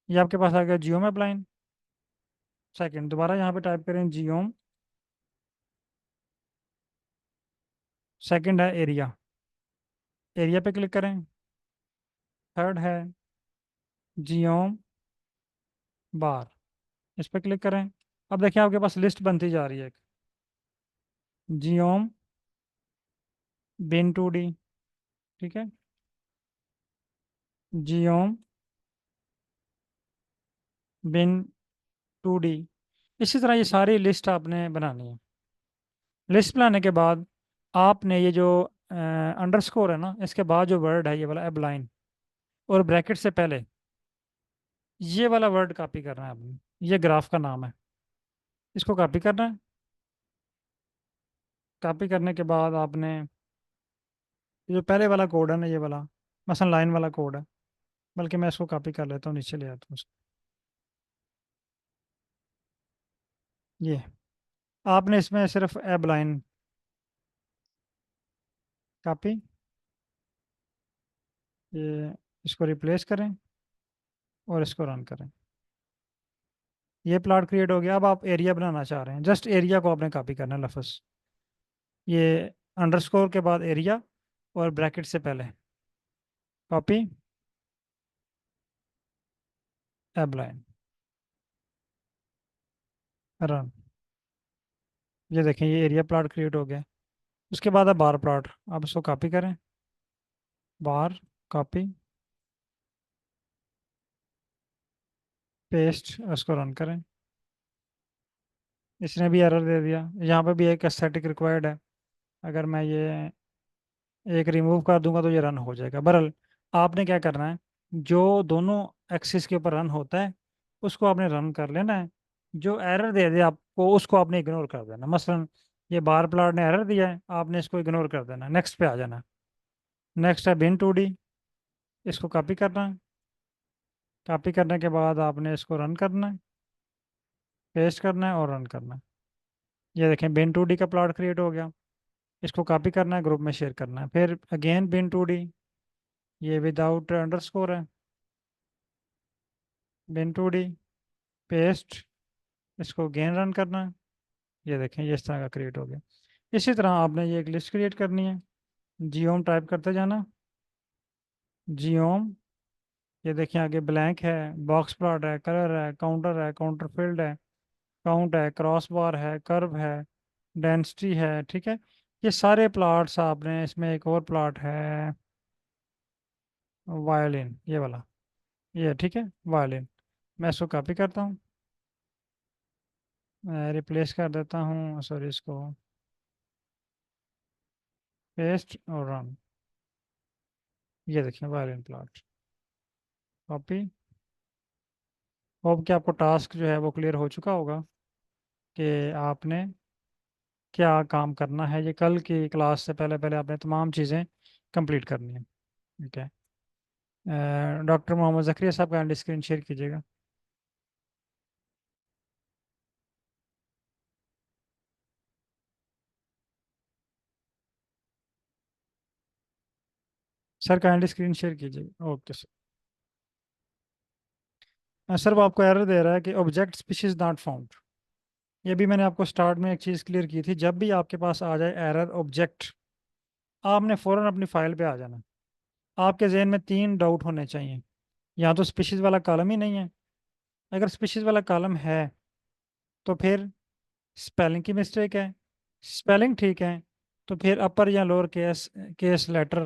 Speaker 1: ये आपके पास आ गया जियोम एबलाइन। सेकंड, दोबारा यहाँ पे टाइप करें जियोम। सेकंड है एरिया, एरिया पे क्लिक करें। थर्ड है जियोम बार, इस पर क्लिक करें। अब देखिए आपके पास लिस्ट बनती जा रही है, जियोम बिन 2D, ठीक है, जियोम बिन 2D। इसी तरह ये सारी लिस्ट आपने बनानी है। लिस्ट बनाने के बाद आपने ये जो अंडरस्कोर है ना, इसके बाद जो वर्ड है ये वाला एबलाइन, और ब्रैकेट से पहले ये वाला वर्ड कॉपी करना है आपने। ये ग्राफ का नाम है, इसको कॉपी करना है। कॉपी करने के बाद आपने ये जो पहले वाला कोड है ना, ये वाला मसलन लाइन वाला कोड है, बल्कि मैं इसको कॉपी कर लेता हूँ, नीचे ले आता हूँ इसको। ये आपने इसमें सिर्फ एबलाइन कॉपी, ये इसको रिप्लेस करें और इसको रन करें। ये प्लॉट क्रिएट हो गया। अब आप एरिया बनाना चाह रहे हैं, जस्ट एरिया को आपने कॉपी करना है लफ्ज़, ये अंडरस्कोर के बाद एरिया और ब्रैकेट से पहले कॉपी एबलाइन रन। ये देखें ये एरिया प्लॉट क्रिएट हो गया। उसके बाद अब बार प्लॉट, आप इसको कॉपी करें, बार कॉपी पेस्ट, उसको रन करें। इसने भी एरर दे दिया। यहाँ पे भी एक एस्थेटिक रिक्वायर्ड है, अगर मैं ये एक रिमूव कर दूंगा तो ये रन हो जाएगा। बहरहाल आपने क्या करना है, जो दोनों एक्सिस के ऊपर रन होता है उसको आपने रन कर लेना है। जो एरर दे दे आपको उसको आपने इग्नोर कर देना। मसलन ये बार प्लॉट ने एरर दिया है, आपने इसको इग्नोर कर देना, नेक्स्ट पे आ जाना। नेक्स्ट है बिन 2D, इसको कॉपी करना है। कॉपी करने के बाद आपने इसको रन करना है, पेस्ट करना है और रन करना है। ये देखें बिन 2D का प्लॉट क्रिएट हो गया। इसको कॉपी करना है, ग्रुप में शेयर करना है। फिर अगेन बिन 2D, ये विदाउट अंडरस्कोर है, बिन 2D पेस्ट, इसको अगेन रन करना है। ये देखें ये इस तरह का क्रिएट हो गया। इसी तरह आपने ये एक लिस्ट क्रिएट करनी है, जियोम टाइप करते जाना, जियोम। ये देखिए आगे ब्लैंक है, बॉक्स प्लॉट है, कलर है, काउंटर फील्ड है, काउंट है, क्रॉस बार है, कर्व है, डेंसिटी है, ठीक है। ये सारे प्लॉट्स आपने, इसमें एक और प्लॉट है वायलिन, ये वाला, ये ठीक है वायलिन। मैं इसको कॉपी करता हूँ, रिप्लेस कर देता हूँ, सॉरी इसको पेस्ट और रन। ये देखिए वायलिन प्लॉट कॉपी। होप कि आपको टास्क जो है वो क्लियर हो चुका होगा कि आपने क्या काम करना है। ये कल की क्लास से पहले पहले आपने तमाम चीज़ें कंप्लीट करनी है, ठीक है। डॉक्टर मोहम्मद जकरिया साहब का स्क्रीन शेयर कीजिएगा। सर काइंडली स्क्रीन शेयर कीजिए। Okay sir. सर वो आपको एरर दे रहा है कि ऑब्जेक्ट स्पीशीज नॉट फाउंड। ये भी मैंने आपको स्टार्ट में एक चीज़ क्लियर की थी, जब भी आपके पास आ जाए एरर ऑब्जेक्ट, आपने फ़ौरन अपनी फाइल पे आ जाना। आपके जहन में 3 डाउट होने चाहिए। या तो स्पीशीज वाला कॉलम ही नहीं है, अगर स्पीशीज वाला कॉलम है तो फिर स्पेलिंग की मिस्टेक है, स्पेलिंग ठीक है तो फिर अपर या लोअर केस केस लेटर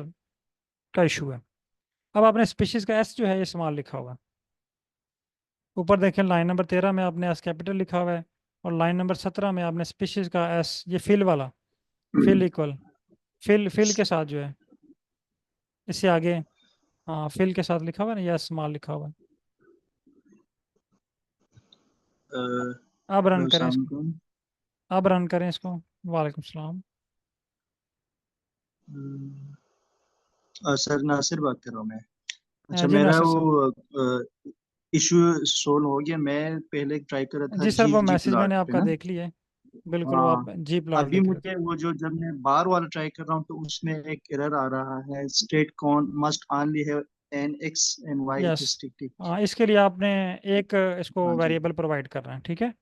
Speaker 1: का इशू है। अब आपने स्पीशीज का एस जो है ये स्मॉल लिखा हुआ है। ऊपर देखें लाइन नंबर 13 में आपने एस कैपिटल लिखा हुआ है, और लाइन नंबर 17 में आपने स्पीशीज का एस, ये फिल वाला, फिल इक्वल, फिल के साथ जो है इससे आगे, हाँ फिल के साथ लिखा हुआ है ना, ये स्मॉल लिखा हुआ है। अब रन करें इसको,
Speaker 4: अस्सलाम
Speaker 1: अब रन करें इसको। वालेकुम सलाम।
Speaker 4: सर नासिर बात कर रहा हूँ मैं। अच्छा,
Speaker 1: जी
Speaker 4: मेरा
Speaker 1: नासिर साहब।
Speaker 4: वो इशू सोल्व हो गया। मैं पहले ट्राई कर रहा था
Speaker 1: जी सर
Speaker 4: जी
Speaker 1: वो
Speaker 4: जी
Speaker 1: मैसेज
Speaker 4: प्लॉट
Speaker 1: मैंने
Speaker 4: पे
Speaker 1: आपका
Speaker 4: ना।
Speaker 1: देख लिया है, बिल्कुल वो आप
Speaker 4: हाँ,
Speaker 1: जी प्लॉट
Speaker 4: अभी
Speaker 1: लिख रहे
Speaker 4: मुझे वो जो जब मैं बार वाला ट्राई कर रहा हूँ तो उसमें एक एरर आ रहा है, stat count must only have an x and
Speaker 1: हो।
Speaker 4: Y
Speaker 1: yes.
Speaker 4: रिस्ट्रिक्टिव।
Speaker 1: हाँ इसके लिए आपने एक इसको
Speaker 4: हाँ जी।
Speaker 1: वेरिएबल प्रोवाइड करना है, ठीक है।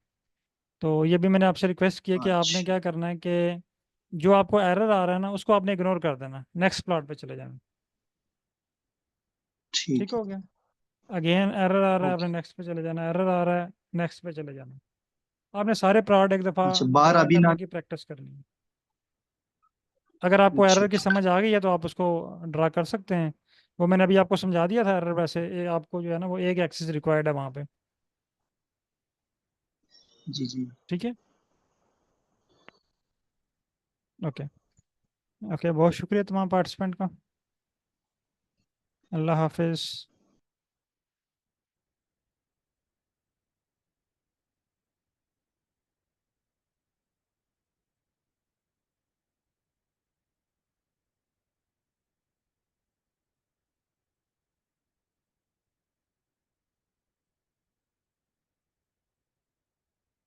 Speaker 1: तो ये भी मैंने आपसे रिक्वेस्ट किया कि आपने
Speaker 4: अच्छा,
Speaker 1: क्या करना है कि जो आपको एरर आ रहा है ना उसको आपने इग्नोर कर देना, नेक्स्ट प्लॉट पे चले जाना। ठीक
Speaker 4: ठीक है।
Speaker 1: हो गया। अगेन एरर आ रहा है, आपने
Speaker 4: ओके।
Speaker 1: नेक्स्ट पे चले जाना, एरर आ रहा है नेक्स्ट पे चले जाना। आपने सारे प्लॉट एक दफ़ा
Speaker 4: अच्छा, बार
Speaker 1: ड्रा
Speaker 4: अभी ना।
Speaker 1: करने की प्रैक्टिस करनी है। अगर आपको
Speaker 4: अच्छा
Speaker 1: एरर की
Speaker 4: अच्छा।
Speaker 1: समझ आ गई है तो आप उसको ड्रा कर सकते हैं। वो मैंने अभी आपको समझा दिया था एरर, वैसे ये आपको जो है ना वो एक एक्सिस रिक्वायर्ड है वहाँ पे।
Speaker 4: जी जी।
Speaker 1: ठीक है। ओके। ओके बहुत शुक्रिया तमाम पार्टिसिपेंट का। अल्लाह हाफिज़।